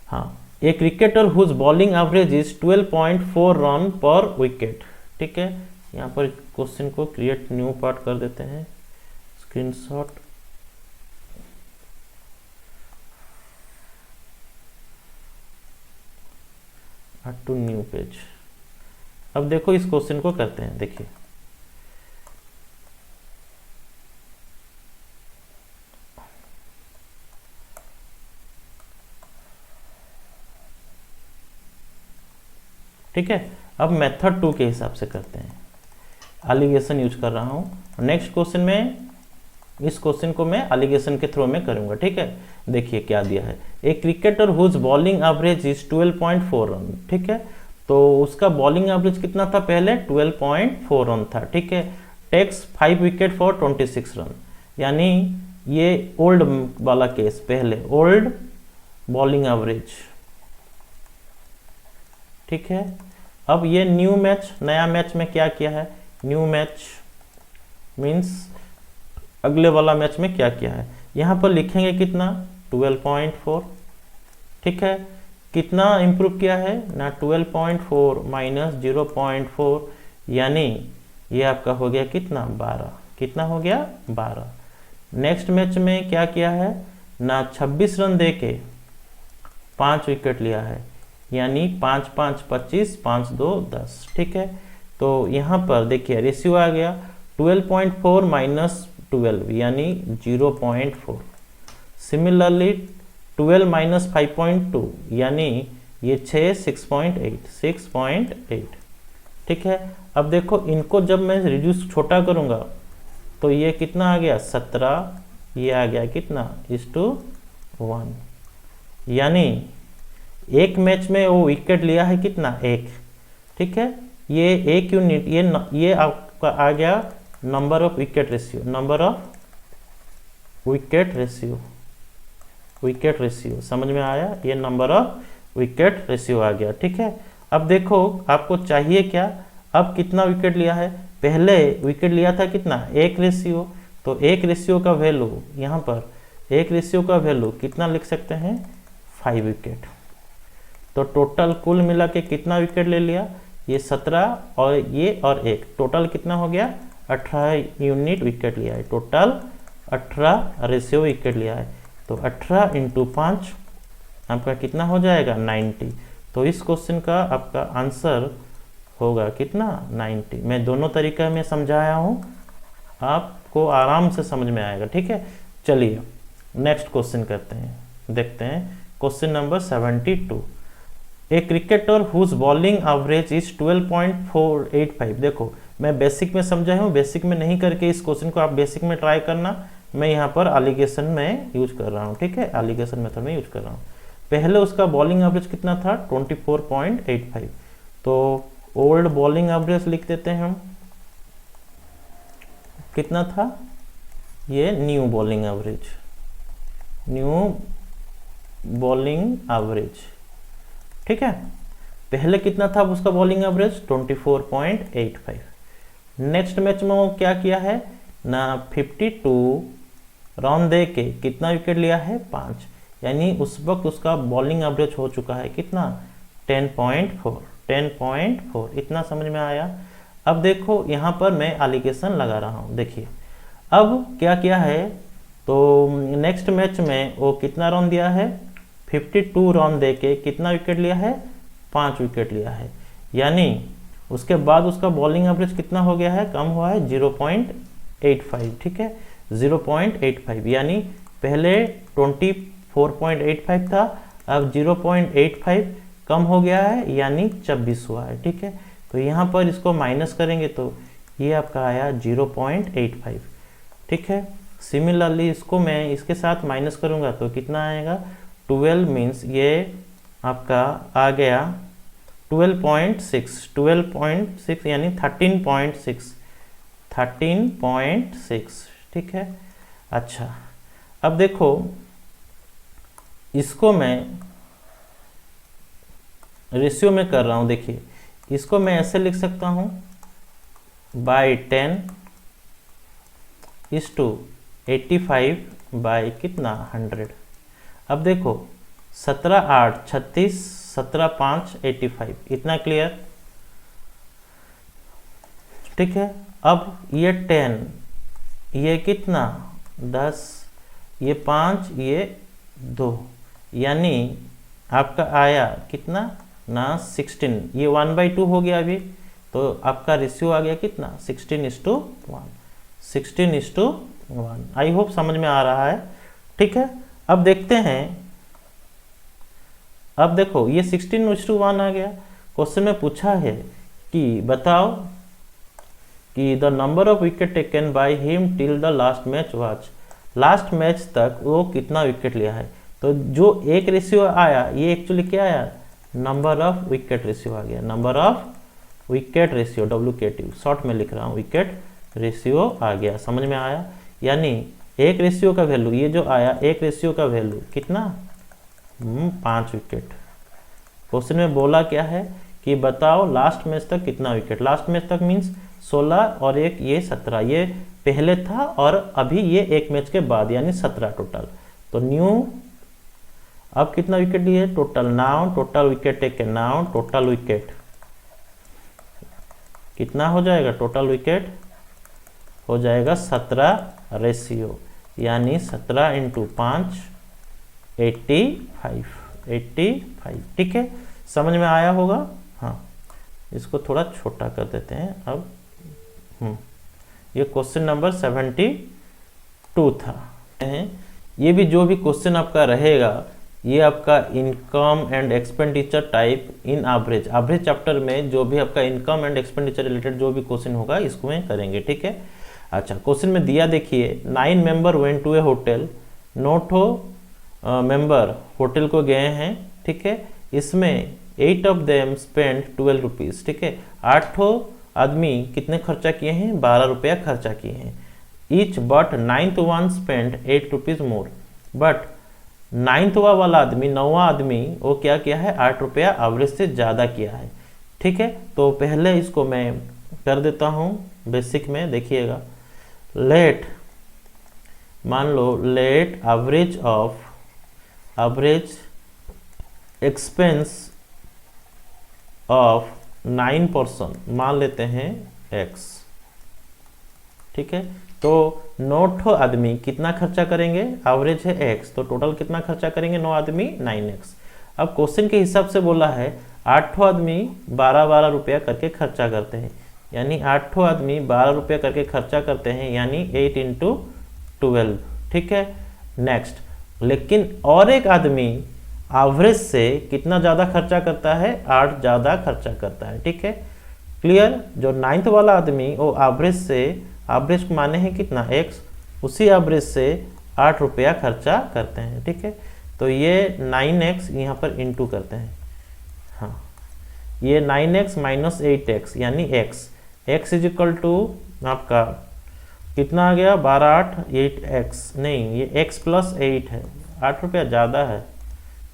हाँ, a cricketer whose bowling average is 12.4 run per wicket, ठीक है। यहाँ पर क्वेश्चन को क्रिएट न्यू पार्ट कर देते हैं, स्क्रीनशॉट। To new page. अब देखो इस क्वेश्चन को करते हैं, देखिए ठीक है। अब मेथड 2 के हिसाब से करते हैं, एलिगेशन यूज कर रहा हूँ। नेक्स्ट क्वेश्चन में इस क्वेश्चन को मैं एलिगेशन के थ्रू में करूंगा, ठीक है। देखिए क्या दिया है, a cricketer whose bowling average is 12.4 run, ठीक है। तो उसका बॉलिंग एवरेज कितना था, पहले 12.4 रन था, ठीक है। टेक्स 5 विकेट फॉर 26 रन, यानी ये ओल्ड वाला केस, पहले ओल्ड बॉलिंग एवरेज, ठीक है। अब ये न्यू मैच, नया मैच में क्या किया है, न्यू मैच मीन्स अगले वाला मैच में क्या किया है। यहाँ पर लिखेंगे कितना 12.4, ठीक है। कितना इंप्रूव किया है ना 12.4 माइनस 0.4, यानी ये आपका हो गया कितना 12, कितना हो गया 12। नेक्स्ट मैच में क्या किया है ना 26 रन दे के 5 विकेट लिया है, यानी 5 × 5 = 25, 5 × 2 = 10, ठीक है। तो यहाँ पर देखिए रेशियो आ गया 12.4 माइनस 12 यानी 0.4। सिमिलरली 12 माइनस 5.2 यानी ये 6.8, ठीक है। अब देखो इनको जब मैं रिड्यूस छोटा करूँगा तो ये कितना आ गया 17, ये आ गया कितना 1:1, यानी एक मैच में वो विकेट लिया है कितना 1, ठीक है। ये 1 यूनिट, ये आपका आ गया number of wicket ratio, number of wicket ratio, wicket ratio समझ में आया, ये नंबर ऑफ विकेट रेशियो आ गया। ठीक है, अब देखो आपको चाहिए क्या, अब कितना विकेट लिया है, पहले विकेट लिया था कितना, एक रेशियो, तो एक रेशियो का वैल्यू यहाँ पर, एक रेशियो का वैल्यू कितना लिख सकते हैं, 5 विकेट। तो टोटल कुल मिला के कितना विकेट ले लिया, ये 17 और ये और एक, टोटल कितना हो गया, 18 यूनिट विकेट लिया है, टोटल 18 रेशियो विकेट लिया है। तो 18 × 5 आपका कितना हो जाएगा, 90। तो इस क्वेश्चन का आपका आंसर होगा कितना, 90। मैं दोनों तरीका में समझाया हूँ, आपको आराम से समझ में आएगा। ठीक है, चलिए नेक्स्ट क्वेश्चन करते हैं, देखते हैं question number 72। A cricketer whose bowling average is 12.485। देखो मैं बेसिक में समझाया हूँ, बेसिक में नहीं करके इस क्वेश्चन को आप बेसिक में ट्राई करना, मैं यहाँ पर एलिगेशन में यूज कर रहा हूँ। ठीक है, एलिगेशन मेथड में यूज कर रहा हूँ। पहले उसका बॉलिंग एवरेज कितना था, 24.85। तो ओल्ड बॉलिंग एवरेज लिख देते हैं हम, कितना था, ये new bowling average, new bowling average. ठीक है, पहले कितना था उसका बॉलिंग एवरेज, 24.85। नेक्स्ट मैच में वो क्या किया है ना, 52 रन दे के कितना विकेट लिया है, 5, यानी उस वक्त उसका बॉलिंग एवरेज हो चुका है कितना, 10.4, इतना समझ में आया। अब देखो यहाँ पर मैं एलिगेशन लगा रहा हूँ, देखिए अब क्या किया है, तो नेक्स्ट मैच में वो कितना रन दिया है, 52 रन दे के कितना विकेट लिया है, 5 विकेट लिया है, यानी उसके बाद उसका बॉलिंग एवरेज कितना हो गया है, कम हुआ है 0.85। ठीक है, 0.85, यानी पहले 24.85 था, अब 0.85 कम हो गया है, यानी 26 हुआ है। ठीक है, तो यहाँ पर इसको माइनस करेंगे तो ये आपका आया 0.85। ठीक है, सिमिलरली इसको मैं इसके साथ माइनस करूँगा तो कितना आएगा, 12 मीन्स ये आपका आ गया 12.6 यानी 13.6। ठीक है, अच्छा अब देखो इसको मैं रेशियो में कर रहा हूँ, देखिए इसको मैं ऐसे लिख सकता हूँ, बाई 10 इज टू 85 बाई कितना 100। अब देखो 17 8 36, 17 5 85, इतना क्लियर। ठीक है, अब ये 10, ये कितना 10, ये 5, ये 2, यानी आपका आया कितना ना 16, ये 1/2 हो गया अभी, तो आपका रेशियो आ गया कितना 16:1, 16:1। आई होप समझ में आ रहा है। ठीक है, अब देखते हैं, अब देखो ये 16:1 आ गया। क्वेश्चन में पूछा है कि बताओ कि the number of wicket taken by him till the last match was, last match तक वो कितना विकेट लिया है। तो जो एक रेशियो आया ये एक्चुअली क्या आया, नंबर ऑफ विकेट रेशियो आ गया, number of wicket ratio, WKT short में लिख रहा हूँ, विकेट रेशियो आ गया, समझ में आया। यानी एक रेशियो का वैल्यू, ये जो आया एक रेशियो का वैल्यू कितना 5 विकेट। क्वेश्चन में बोला क्या है कि बताओ लास्ट मैच तक कितना विकेट, लास्ट मैच तक मीन्स 16 और एक ये 17, ये पहले था और अभी ये एक मैच के बाद, यानी 17 टोटल। तो न्यू अब कितना विकेट लिए total, now total wicket taken, now total wicket कितना हो जाएगा, टोटल विकेट हो जाएगा 17 रेशियो, यानी 17 × 5 85। ठीक है, समझ में आया होगा। हाँ, इसको थोड़ा छोटा कर देते हैं अब। ये क्वेश्चन नंबर 72 था। ये भी जो भी क्वेश्चन आपका रहेगा ये आपका income and expenditure type in average, average chapter में जो भी आपका इनकम एंड एक्सपेंडिचर रिलेटेड जो भी क्वेश्चन होगा इसको में करेंगे। ठीक है, अच्छा क्वेश्चन में दिया देखिए 9 member went to a hotel, 9 member hotel को गए हैं। ठीक है, इसमें 8 ऑफ देम स्पेंड 12 रुपीज़। ठीक है, 8 आदमी कितने खर्चा किए हैं, 12 रुपया खर्चा किए हैं। Each but 9th one spend 8 rupees more, but 9वां वाला आदमी, 9वां आदमी वो क्या किया है, 8 रुपया एवरेज से ज़्यादा किया है। ठीक है, तो पहले इसको मैं कर देता हूँ बेसिक में, देखिएगा। लेट, मान लो let average expense of 9 person मान लेते हैं x। ठीक है, तो 9 आदमी कितना खर्चा करेंगे, एवरेज है x, तो टोटल कितना खर्चा करेंगे 9 आदमी, 9x। अब क्वेश्चन के हिसाब से बोला है 8 आदमी 12-12 रुपया करके खर्चा करते हैं, यानी 8 आदमी 12 रुपया करके खर्चा करते हैं, यानी 8 × 12। ठीक है, नेक्स्ट, लेकिन और एक आदमी एवरेज से कितना ज़्यादा खर्चा करता है, 8 ज़्यादा खर्चा करता है। ठीक है, क्लियर। जो 9th वाला आदमी वो एवरेज से, एवरेज माने हैं कितना x, उसी एवरेज से 8 रुपया खर्चा करते हैं। ठीक है, तो ये 9x यहाँ पर इंटू करते हैं, हाँ, ये 9x माइनस 8x यानी x इज इक्वल टू आपका कितना आ गया, 12 8 8x, नहीं ये x प्लस 8 है, 8 रुपया ज़्यादा है,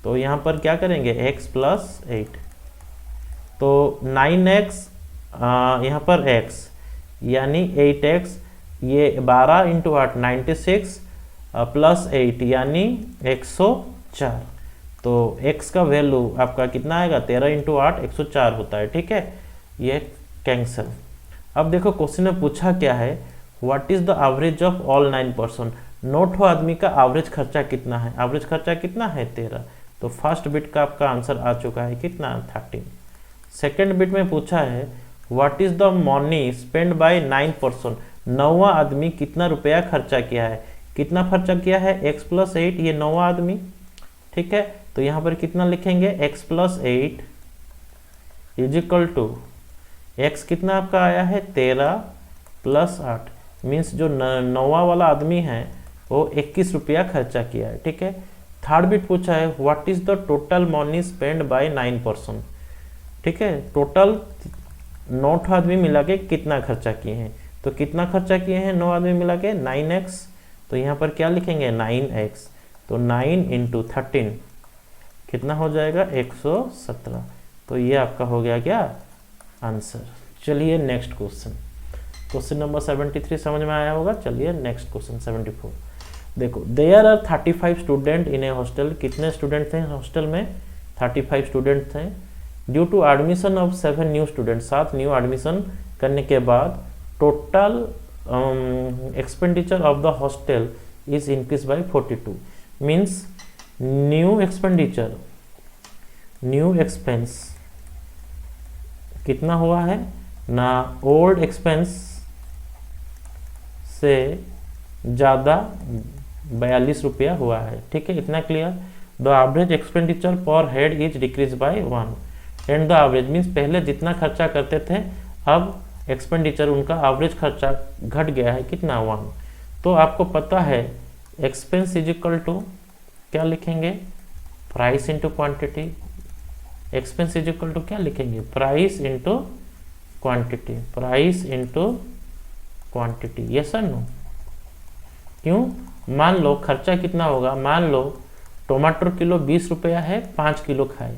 तो यहाँ पर क्या करेंगे x प्लस 8, तो 9x यहाँ पर x यानी 8x, ये 12 × 8 96 प्लस 8 यानी 104, तो x का वैल्यू आपका कितना आएगा, 13 × 8 104 होता है। ठीक है, ये कैंसल। अब देखो क्वेश्चन में पूछा क्या है, what is the average of all 9 person, 9 आदमी का एवरेज खर्चा कितना है, एवरेज खर्चा कितना है 13, तो फर्स्ट बिट का आपका आंसर आ चुका है कितना, 13। सेकेंड बिट में पूछा है what is the money spend by 9 person, 9वां आदमी कितना रुपया खर्चा किया है, कितना खर्चा किया है x प्लस 8, ये 9वां आदमी। ठीक है, तो यहाँ पर कितना लिखेंगे, x plus 8 is equal to x कितना आपका आया है 13 प्लस 8, मीन्स जो 9वां वाला आदमी है वो 21 रुपया खर्चा किया है। ठीक है, थर्ड बिट पूछा है what is the total money spend by 9 person. ठीक है, टोटल 9 आदमी मिला के कितना खर्चा किए हैं, तो कितना खर्चा किए हैं 9 आदमी मिला के 9x, तो यहाँ पर क्या लिखेंगे 9x, तो 9 × 13 कितना हो जाएगा 117, तो ये आपका हो गया क्या आंसर। चलिए नेक्स्ट क्वेश्चन, क्वेश्चन नंबर 73 समझ में आया होगा। चलिए नेक्स्ट क्वेश्चन 74, देखो there are 35 student in a hostel, कितने स्टूडेंट थे हॉस्टल में, 35 स्टूडेंट थे। Due to admission of 7 new student, 7 new admission करने के बाद total expenditure of the hostel is increase by 42, means new expenditure, new expense कितना हुआ है ना, ओल्ड एक्सपेंस से ज़्यादा 42 रुपया हुआ है। ठीक है, इतना क्लियर। द एवरेज एक्सपेंडिचर पर head is decrease by 1 and the average means पहले जितना खर्चा करते थे अब एक्सपेंडिचर उनका एवरेज खर्चा घट गया है कितना 1। तो आपको पता है एक्सपेंस इज इक्वल टू क्या लिखेंगे, price into quantity, expense is equal to क्या लिखेंगे, price into quantity, price into quantity, yes और नो। क्यों, मान लो खर्चा कितना होगा, मान लो टमाटर किलो 20 रुपया है, 5 किलो खाए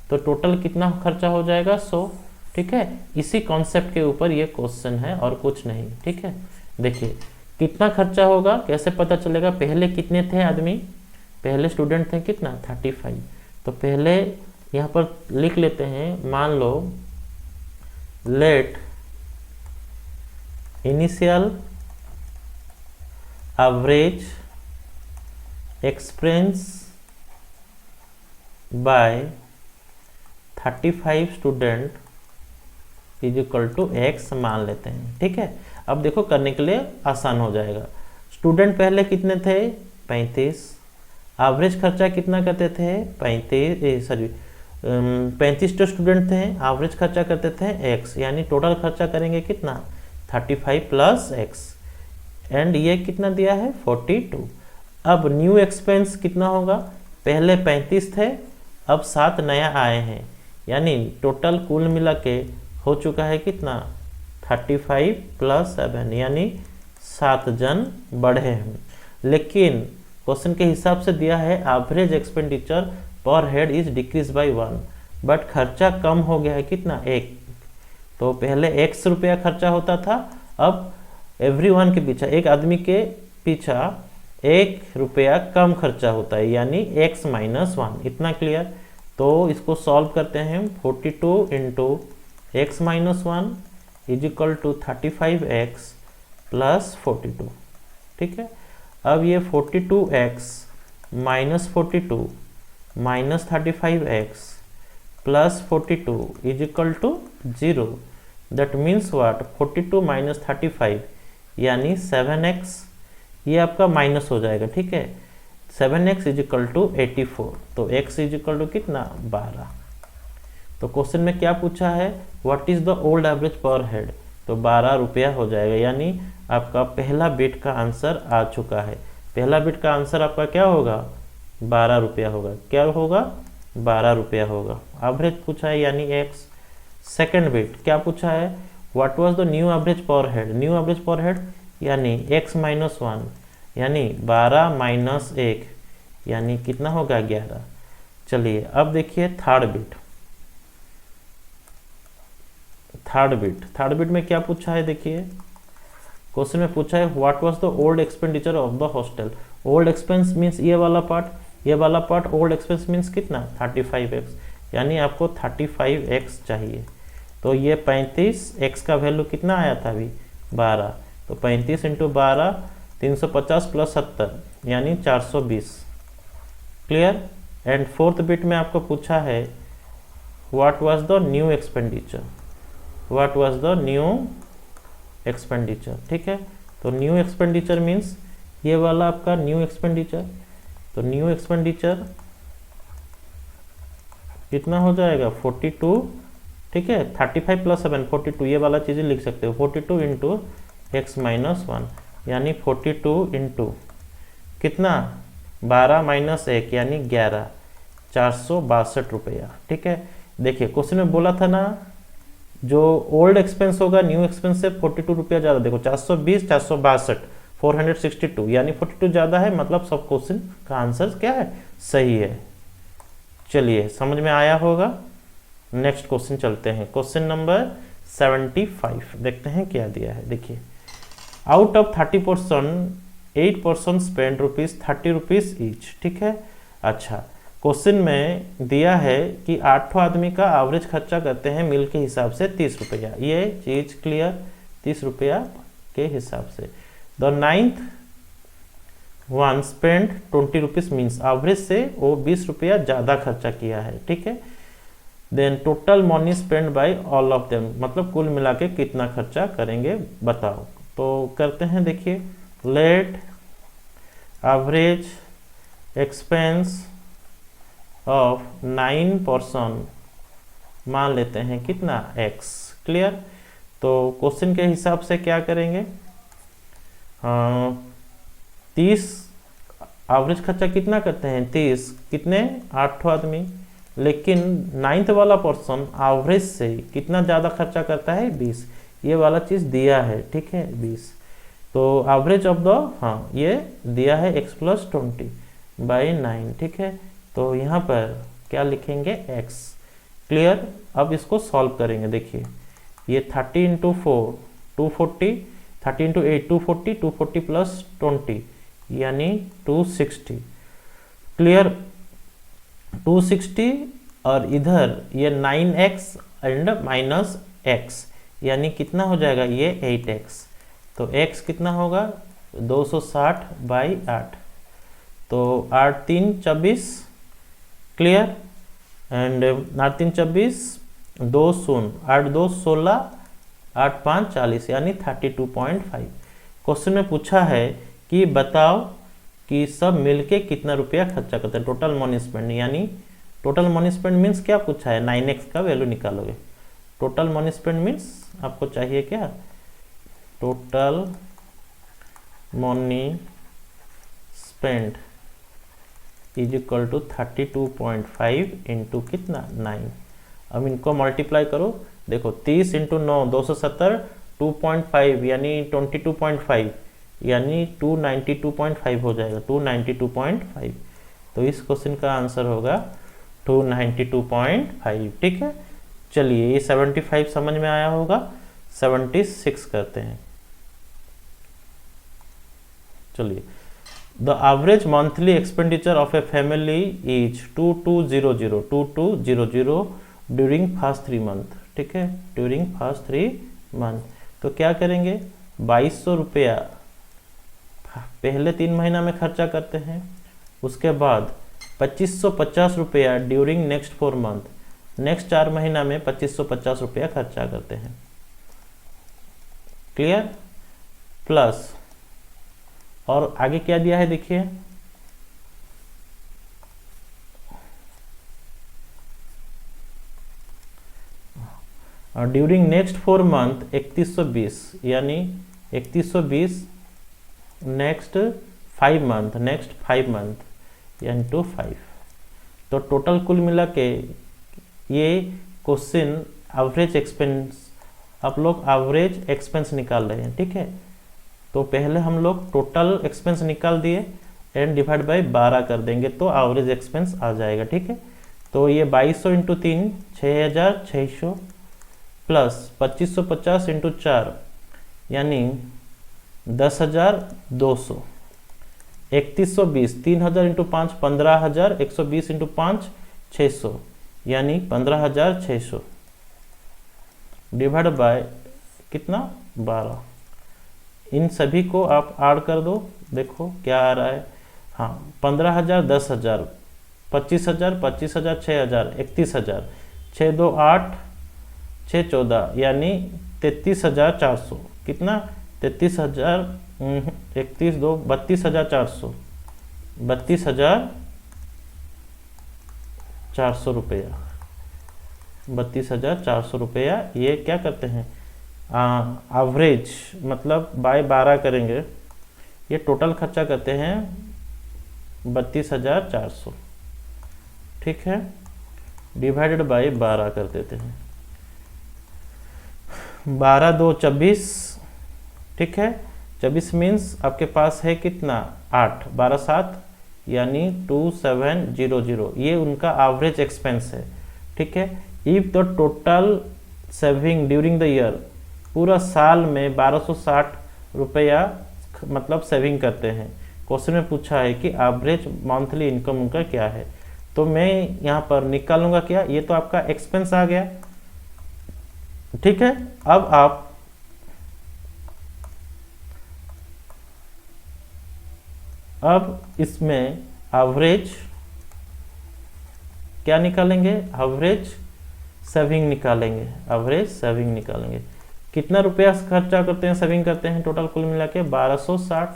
तो टोटल कितना खर्चा हो जाएगा 100। ठीक है, इसी कॉन्सेप्ट के ऊपर ये क्वेश्चन है और कुछ नहीं। ठीक है, देखिए कितना खर्चा होगा कैसे पता चलेगा, पहले कितने थे आदमी, पहले स्टूडेंट थे कितना 35, तो पहले यहाँ पर लिख लेते हैं, मान लो let initial average expense by 35 student is equal to x मान लेते हैं। ठीक है, अब देखो करने के लिए आसान हो जाएगा। स्टूडेंट पहले कितने थे 35, एवरेज खर्चा कितना करते थे 35 तो स्टूडेंट थे, एवरेज खर्चा करते थे x, यानी टोटल खर्चा करेंगे कितना 35 प्लस x, एंड ये कितना दिया है 42। अब न्यू एक्सपेंस कितना होगा, पहले 35 थे अब 7 नया आए हैं, यानी टोटल कुल मिला के हो चुका है कितना 35 + 7 यानी 7 जन बढ़े हैं। लेकिन क्वेश्चन के हिसाब से दिया है एवरेज एक्सपेंडिचर पर head is decrease by 1, but खर्चा कम हो गया है कितना, 1। तो पहले x रुपया खर्चा होता था, अब एवरीवन के पीछे, एक आदमी के पीछे 1 रुपया कम खर्चा होता है, यानी x - 1। इतना क्लियर। तो इसको सॉल्व करते हैं। 42 × x - 1 = 35x + 42। ठीक है। अब ये 42x - 42 - 35x + 42 = 0। That means what, 42 - 35 यानी 7x, ये आपका माइनस हो जाएगा। ठीक है। 7x = 84। तो x = कितना, 12। तो क्वेश्चन में क्या पूछा है, what is the old average पर हेड, तो 12 रुपया हो जाएगा। यानी आपका पहला बिट का आंसर आ चुका है। पहला बिट का आंसर आपका क्या होगा, 12 रुपया होगा। क्या होगा, 12 रुपया होगा। एवरेज पूछा है यानी x। सेकंड बिट क्या पूछा है, what was the new average पर हेड, न्यू एवरेज पर हेड यानी x - 1 यानी 12 - 1 यानी कितना होगा, 11। चलिए अब देखिए थर्ड बिट। थर्ड बिट में क्या पूछा है, देखिए क्वेश्चन में पूछा है what was the old expenditure of the hostel. Old expense means ये वाला पार्ट, ओल्ड एक्सपेंस मीन्स कितना, 35x, यानी आपको 35x चाहिए। तो ये 35x का वैल्यू कितना आया था अभी, 12। तो 35 × 12 350 + 70 यानी 420। क्लियर। एंड फोर्थ बिट में आपको पूछा है what was the new expenditure, what was the new expenditure. ठीक है। तो न्यू एक्सपेंडिचर मीन्स ये वाला आपका न्यू एक्सपेंडिचर। तो न्यू एक्सपेंडिचर कितना हो जाएगा, 42। ठीक है। 35 + 7 42, ये वाला चीज़ें लिख सकते हो। 42 × x - 1 यानी 42 × कितना, 12 - 1 यानी 11, 462 रुपया। ठीक है। देखिए क्वेश्चन में बोला था ना, जो ओल्ड एक्सपेंस होगा न्यू एक्सपेंस से 42 रुपया ज़्यादा। देखो 420 462 462 यानी 42 ज़्यादा है, मतलब सब क्वेश्चन का आंसर क्या है, सही है। चलिए समझ में आया होगा। नेक्स्ट क्वेश्चन चलते हैं। क्वेश्चन नंबर 75 देखते हैं क्या दिया है। देखिए आउट ऑफ 30% 8% स्पेंड ₹30 ईच। ठीक है। अच्छा, क्वेश्चन में दिया है कि 8 आदमी का एवरेज खर्चा करते हैं मील के हिसाब से 30 रुपया। ये चीज क्लियर, 30 रुपया के हिसाब से। The 9th one spend 20 rupees means average से वो 20 रुपया ज़्यादा खर्चा किया है। ठीक है। Then total money spend by all of them, मतलब कुल मिला के कितना खर्चा करेंगे बताओ। तो करते हैं, देखिए लेट एवरेज एक्सपेंस ऑफ 9% मान लेते हैं कितना, x। क्लियर। तो क्वेश्चन के हिसाब से क्या करेंगे, 30 एवरेज खर्चा कितना करते हैं, 30 कितने, 8 आदमी। लेकिन 9th वाला पर्सन एवरेज से कितना ज़्यादा खर्चा करता है, 20। ये वाला चीज़ दिया है। ठीक है, 20। तो एवरेज ऑफ द, हाँ ये दिया है x + 20/9। ठीक है। तो यहाँ पर क्या लिखेंगे, x। क्लियर। अब इसको सॉल्व करेंगे। देखिए ये 30 × 4 240, 30 × 8 240, 240 + 20 यानी 260। क्लियर, 260। और इधर ये 9x एंड -x यानी कितना हो जाएगा, ये 8x। तो x कितना होगा, 260/8। तो 8 3 24। क्लियर। एंड 8 3 24, 2 0, 8 2 16, 8 5 40 यानी 32.5। क्वेश्चन में पूछा है कि बताओ कि सब मिलके कितना रुपया खर्चा करते हैं, टोटल मनी स्पेंड। यानी टोटल मनी स्पेंड मीन्स क्या पूछा है, 9x का वैल्यू निकालोगे। टोटल मनी स्पेंड मीन्स आपको चाहिए क्या, टोटल मनी स्पेंड = 32.5 इंटू कितना, 9। अब इनको मल्टीप्लाई करो। देखो 30 × 9 270, 2.5 यानी 22.5 यानी 292.5 हो जाएगा, 292.5। तो इस क्वेश्चन का आंसर होगा 292.5। ठीक है, चलिए ये 75 समझ में आया होगा, 76 करते हैं। चलिए, the average monthly expenditure of a family is 2200 during first 3 month. ठीक है, ड्यूरिंग फर्स्ट 3 मंथ। तो क्या करेंगे, 2200 रुपया पहले 3 महीना में खर्चा करते हैं, उसके बाद 2550 रुपया ड्यूरिंग नेक्स्ट 4 मंथ, नेक्स्ट 4 महीना में 2550 रुपया खर्चा करते हैं। क्लियर, प्लस और आगे क्या दिया है देखिए, ड्यूरिंग नेक्स्ट 4 मंथ 3120 यानी 3120 नेक्स्ट 5 मंथ, नेक्स्ट 5 मंथ यानी 5। तो टोटल कुल मिला के ये क्वेश्चन एवरेज एक्सपेंस, आप लोग एवरेज एक्सपेंस निकाल रहे हैं। ठीक है, तो पहले हम लोग टोटल एक्सपेंस निकाल दिए एंड डिवाइड बाय 12 कर देंगे तो एवरेज एक्सपेंस आ जाएगा। ठीक है, तो ये 2200 इंटू 3 6600 प्लस 2550 इंटू 4 यानी 10,200, 3120, 3000 इंटू 5 15,000, 120 इंटू 5 600 यानी 15,600 डिवाइड बाय कितना 12। इन सभी को आप ऐड कर दो, देखो क्या आ रहा है। हाँ, 15,000 10,000 25,000 25,000 6,000 31,000 6 2 8 6 14 यानी 33,400। कितना 33,000 31 2 32,400 32,400 रुपया, 32,400 रुपया। ये क्या करते हैं एवरेज, मतलब बाय 12 करेंगे, ये टोटल खर्चा करते हैं 32,400। ठीक है, डिवाइडेड बाय 12 कर देते हैं, 12 2 24। ठीक है, 24 मीन्स आपके पास है कितना 8, 12 7 यानी 2700। ये उनका एवरेज एक्सपेंस है। ठीक है, if the total saving during the year, पूरा साल में 1260 रुपया मतलब सेविंग करते हैं। क्वेश्चन में पूछा है कि एवरेज मंथली इनकम उनका क्या है, तो मैं यहाँ पर निकालूंगा क्या, ये तो आपका एक्सपेंस आ गया। ठीक है, अब इसमें एवरेज क्या निकालेंगे, एवरेज सेविंग निकालेंगे, एवरेज सेविंग निकालेंगे। कितना रुपया खर्चा करते हैं, सेविंग करते हैं, टोटल कुल मिला के 1260।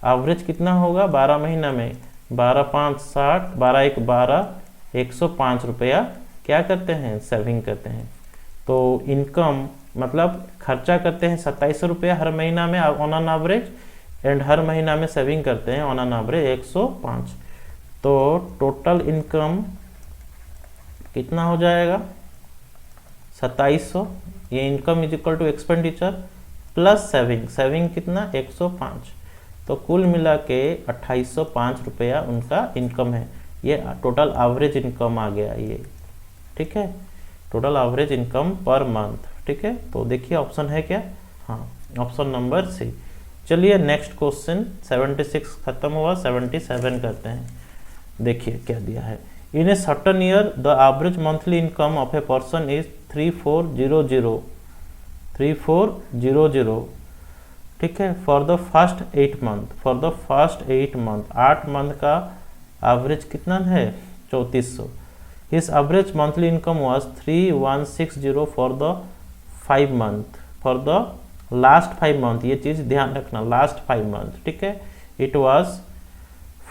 एवरेज कितना होगा 12 महीना में, 12 5 60, 12 1 12, 105 रुपया क्या करते हैं, सेविंग करते हैं। तो इनकम मतलब खर्चा करते हैं 2700 रुपया हर महीना में ऑन एन एवरेज, एंड हर महीना में सेविंग करते हैं ऑन एन एवरेज 105। तो टोटल इनकम कितना हो जाएगा 2700। ये income is equal to expenditure plus saving, saving कितना 105। तो कुल मिला के 2805 रुपया उनका इनकम है। ये टोटल एवरेज इनकम आ गया ये। ठीक है, total average income per month. ठीक है, तो देखिए ऑप्शन है क्या, हाँ ऑप्शन नंबर सी। चलिए नेक्स्ट क्वेश्चन, 76 खत्म हुआ, 77 करते हैं। देखिए क्या दिया है, in a certain year the average monthly income of a person is 3400 3400। ठीक है, for the first 8 month, for the first 8 month, 8 month का एवरेज कितना है 3400। His average monthly income was 3160 for the 5 month, for the last 5 month. ये चीज ध्यान रखना, लास्ट 5 मंथ। ठीक है, इट वाज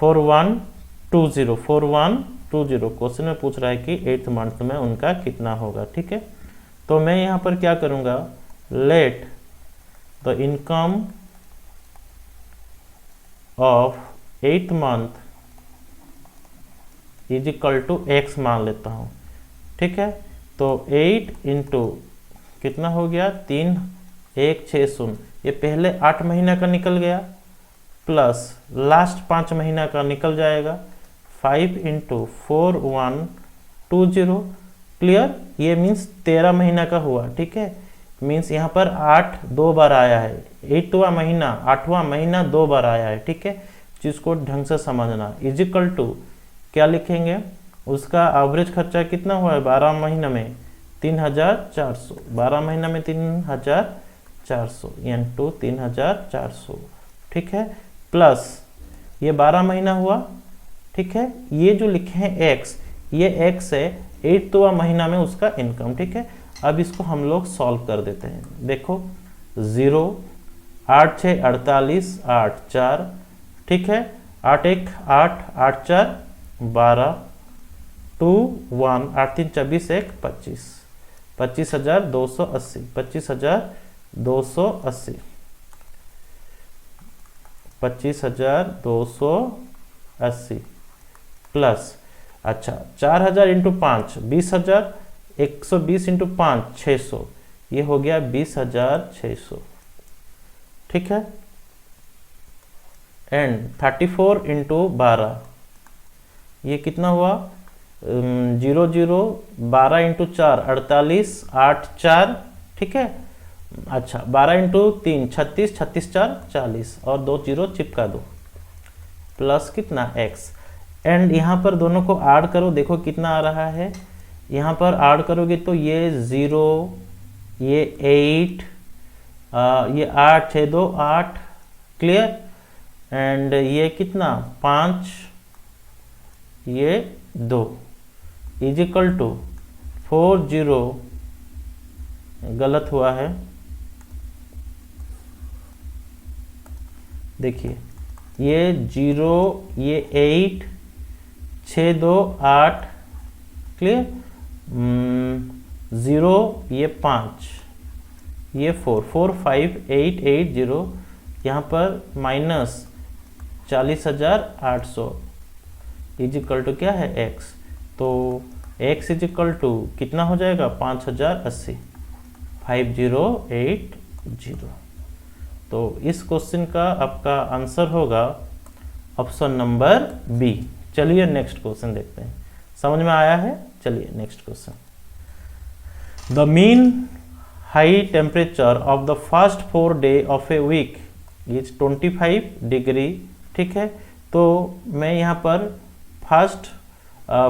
4120। क्वेश्चन में पूछ रहा है कि 8th मंथ में उनका कितना होगा। ठीक है, तो मैं यहाँ पर क्या करूँगा, let the income of 8th month is equal to x मान लेता हूँ। ठीक है, तो 8 इंटू कितना हो गया 3 160, ये पहले 8 महीना का निकल गया प्लस लास्ट 5 महीना का निकल जाएगा, 5 × 4120। क्लियर, ये मीन्स 13 महीना का हुआ। ठीक है, मीन्स यहाँ पर 8 2 बार आया है, 8वां महीना 8वां महीना 2 बार आया है। ठीक है, जिसको ढंग से समझना। इजिकल टू क्या लिखेंगे, उसका एवरेज खर्चा कितना हुआ है 12 महीना में 3400, 12 महीना में 3400 इंटू 3400। ठीक है, प्लस ये 12 महीना हुआ। ठीक है, ये जो लिखे हैं x, ये x है 8वां महीना में उसका इनकम। ठीक है, अब इसको हम लोग सॉल्व कर देते हैं। देखो 0 8 6 48 8 4, ठीक है, 8 1 8 8 4 12 2 1 8 3 24 1 25, 25,280, 25,280, 25,280 प्लस, अच्छा 4000 इंटू 5 20,000, 120 इंटू 5 600, ये हो गया 20,600। ठीक है, एंड 34 इंटू 12, ये कितना हुआ 0 0 12 इंटू 4 48 8 4। ठीक है, अच्छा 12 इंटू 3 36, 36 4 40 और 2 0 चिपका दो, प्लस कितना x। एंड यहाँ पर दोनों को ऐड करो, देखो कितना आ रहा है। यहाँ पर ऐड करोगे तो ये 0, ये 8, ये 8 6 2 8। क्लियर, एंड ये कितना 5, ये 2 इजिकल टू 4 0, गलत हुआ है। देखिए ये 0, ये 8 6 2 8। क्लियर, 0, ये 5, ये 4 4 5 8 8 0, यहाँ पर माइनस 40,800 इजिकल टू क्या है x। तो x इजिकल टू कितना हो जाएगा 5080, 5080। तो इस क्वेश्चन का आपका आंसर होगा ऑप्शन नंबर बी। चलिए नेक्स्ट क्वेश्चन देखते हैं, समझ में आया है। चलिए next question, the mean high temperature of the first 4 day of a week is 25 degree. ठीक है, तो मैं यहाँ पर फर्स्ट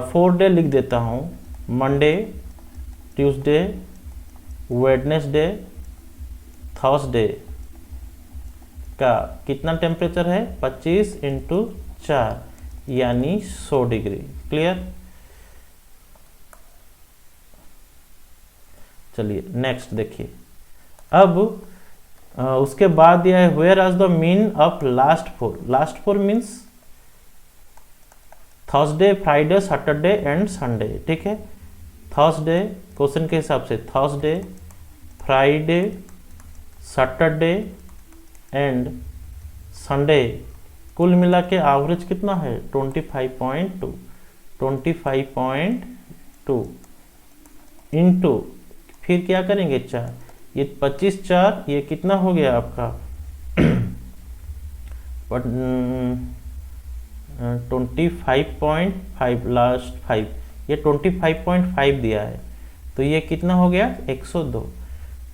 4 डे लिख देता हूँ, मंडे ट्यूसडे वेडनेसडे थर्सडे का कितना टेम्परेचर है 25 इंटू 4 यानी 100 डिग्री। क्लियर, चलिए नेक्स्ट देखिए। अब उसके बाद दिया है whereas the mean of last 4। Last 4 means Thursday Friday Saturday and Sunday. ठीक है, थर्सडे क्वेश्चन के हिसाब से Thursday Friday Saturday and Sunday कुल मिला के एवरेज कितना है 25.2 इंटू फिर क्या करेंगे 4, ये 25 4, ये कितना हो गया आपका 25.5 लास्ट 5, ये 25.5 दिया है, तो ये कितना हो गया 102।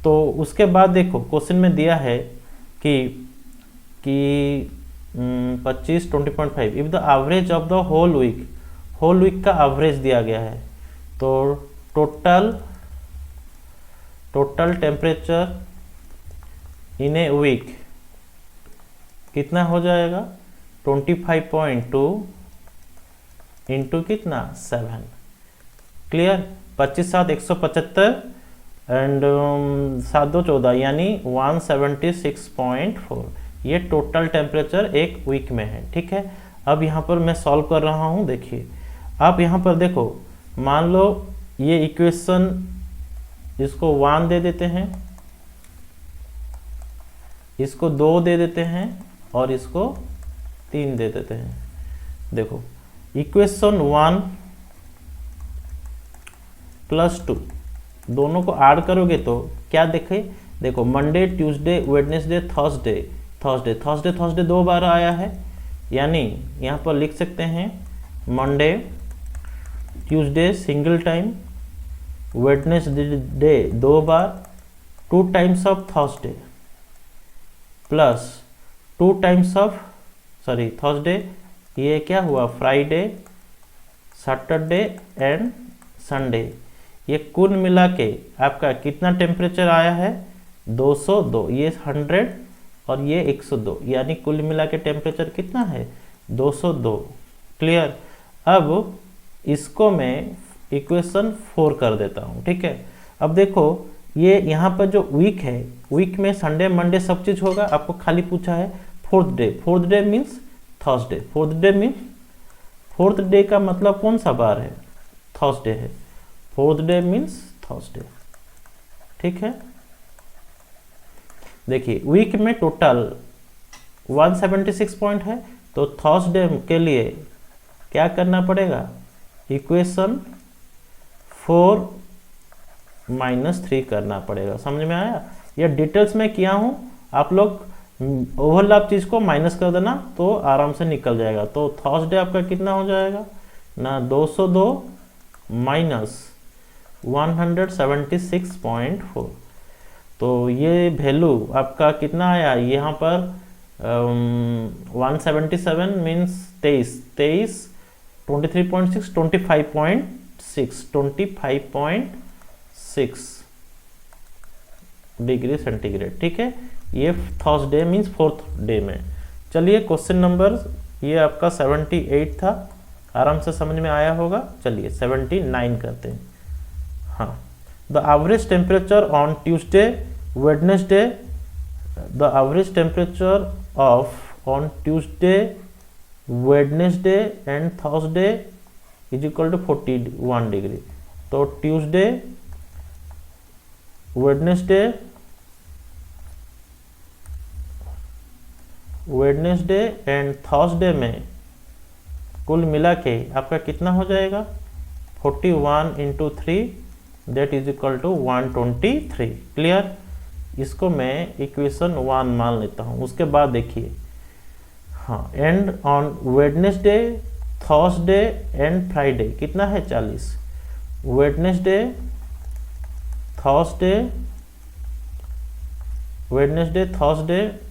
तो उसके बाद देखो क्वेश्चन में दिया है कि 25 20.5 if the average of the whole week का एवरेज दिया गया है। तो total temperature in a week कितना हो जाएगा 25.2 इंटू कितना 7। क्लियर, 25 7 175 एंड 7 2 14 यानी 176.4, ये टोटल टेम्परेचर एक वीक में है। ठीक है, अब यहाँ पर मैं सॉल्व कर रहा हूँ। देखिए आप यहाँ पर देखो, मान लो ये इक्वेशन इसको 1 दे देते हैं, इसको 2 दे देते हैं और इसको 3 दे देते हैं। देखो इक्वेशन 1 प्लस 2 दोनों को ऐड करोगे तो क्या देखे देखो Monday, Tuesday, Wednesday, Thursday, Thursday, Thursday, Thursday 2 बार आया है, यानी यहाँ पर लिख सकते हैं Monday, Tuesday single time, Wednesday 2 bar, 2 times of Thursday plus 2 times of Thursday, ये क्या हुआ फ्राइडे, सैटरडे एंड संडे। ये कुल मिला के आपका कितना टेम्परेचर आया है 202, ये 100 और ये 102, यानी कुल मिला के टेम्परेचर कितना है 202। क्लियर। अब इसको मैं इक्वेशन 4 कर देता हूँ, ठीक है। अब देखो ये यहाँ पर जो वीक है, वीक में संडे मंडे सब चीज होगा, आपको खाली पूछा है fourth day, fourth day means Thursday, fourth day means, fourth day का मतलब कौन सा बार है थर्सडे है, फोर्थ डे मीन्स थर्सडे, ठीक है। देखिए वीक में टोटल 176 पॉइंट है, तो थर्सडे के लिए क्या करना पड़ेगा, इक्वेशन 4 - 3 करना पड़ेगा। समझ में आया? ये डिटेल्स में किया हूं, आप लोग ओवरलैप चीज को माइनस कर देना तो आराम से निकल जाएगा। तो थर्सडे आपका कितना हो जाएगा ना 202 माइनस 176.4, तो ये वैल्यू आपका कितना आया यहाँ पर 177 मीन्स 23, 23.6, 25.6 डिग्री सेंटीग्रेड, ठीक है। ये थर्सडे मीन्स फोर्थ डे में। चलिए क्वेश्चन नंबर ये आपका 78 था, आराम से समझ में आया होगा। चलिए 79 करते हैं। हाँ, the average temperature on Tuesday, Wednesday, the average temperature of on Tuesday, Wednesday and Thursday is equal to 41 degree. तो ट्यूसडे, वेडनेसडे एंड थर्सडे में कुल मिला के आपका कितना हो जाएगा 41 into 3 that is equal to 123। Clear. इसको मैं इक्वेशन 1 मान लेता हूँ। उसके बाद देखिए, हाँ, and on Wednesday, Thursday and Friday कितना है 40। Wednesday, Thursday, Wednesday, Thursday,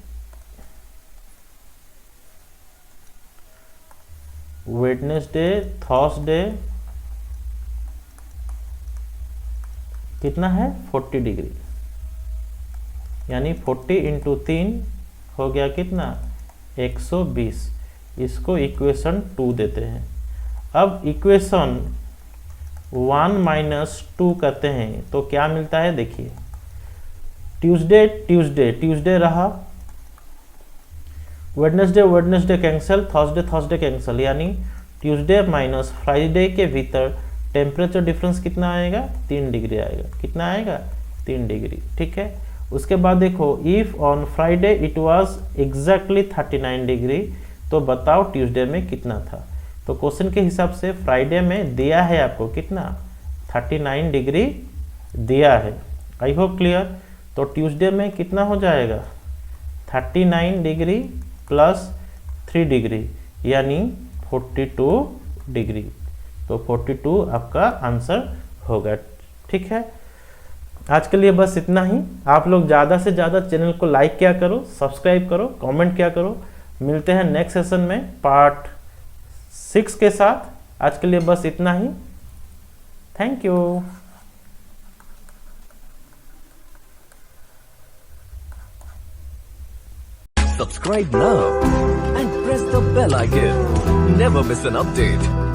Wednesday, Thursday कितना है 40 डिग्री, यानी 40 इंटू 3 हो गया कितना 120। इसको इक्वेशन 2 देते हैं। अब इक्वेशन 1 - 2 करते हैं तो क्या मिलता है, देखिए ट्यूसडे, ट्यूसडे, ट्यूसडे रहा, Wednesday, Wednesday cancel, Thursday, Thursday cancel, यानी ट्यूसडे माइनस फ्राइडे के भीतर टेम्परेचर डिफरेंस कितना आएगा 3 डिग्री आएगा। कितना आएगा 3 डिग्री, ठीक है। उसके बाद देखो, if on Friday it was exactly 39 degree, तो बताओ ट्यूसडे में कितना था। तो क्वेश्चन के हिसाब से फ्राइडे में दिया है आपको कितना 39 डिग्री दिया है। I hope clear. तो ट्यूसडे में कितना हो जाएगा 39 डिग्री प्लस 3 डिग्री, यानी 42 डिग्री। तो 42 आपका आंसर होगा, ठीक है। आज के लिए बस इतना ही। आप लोग ज़्यादा से ज़्यादा चैनल को लाइक किया करो, सब्सक्राइब करो, कमेंट किया करो। मिलते हैं नेक्स्ट सेशन में पार्ट 6 के साथ। आज के लिए बस इतना ही। Thank you. Subscribe now and press the bell icon. Never miss an update.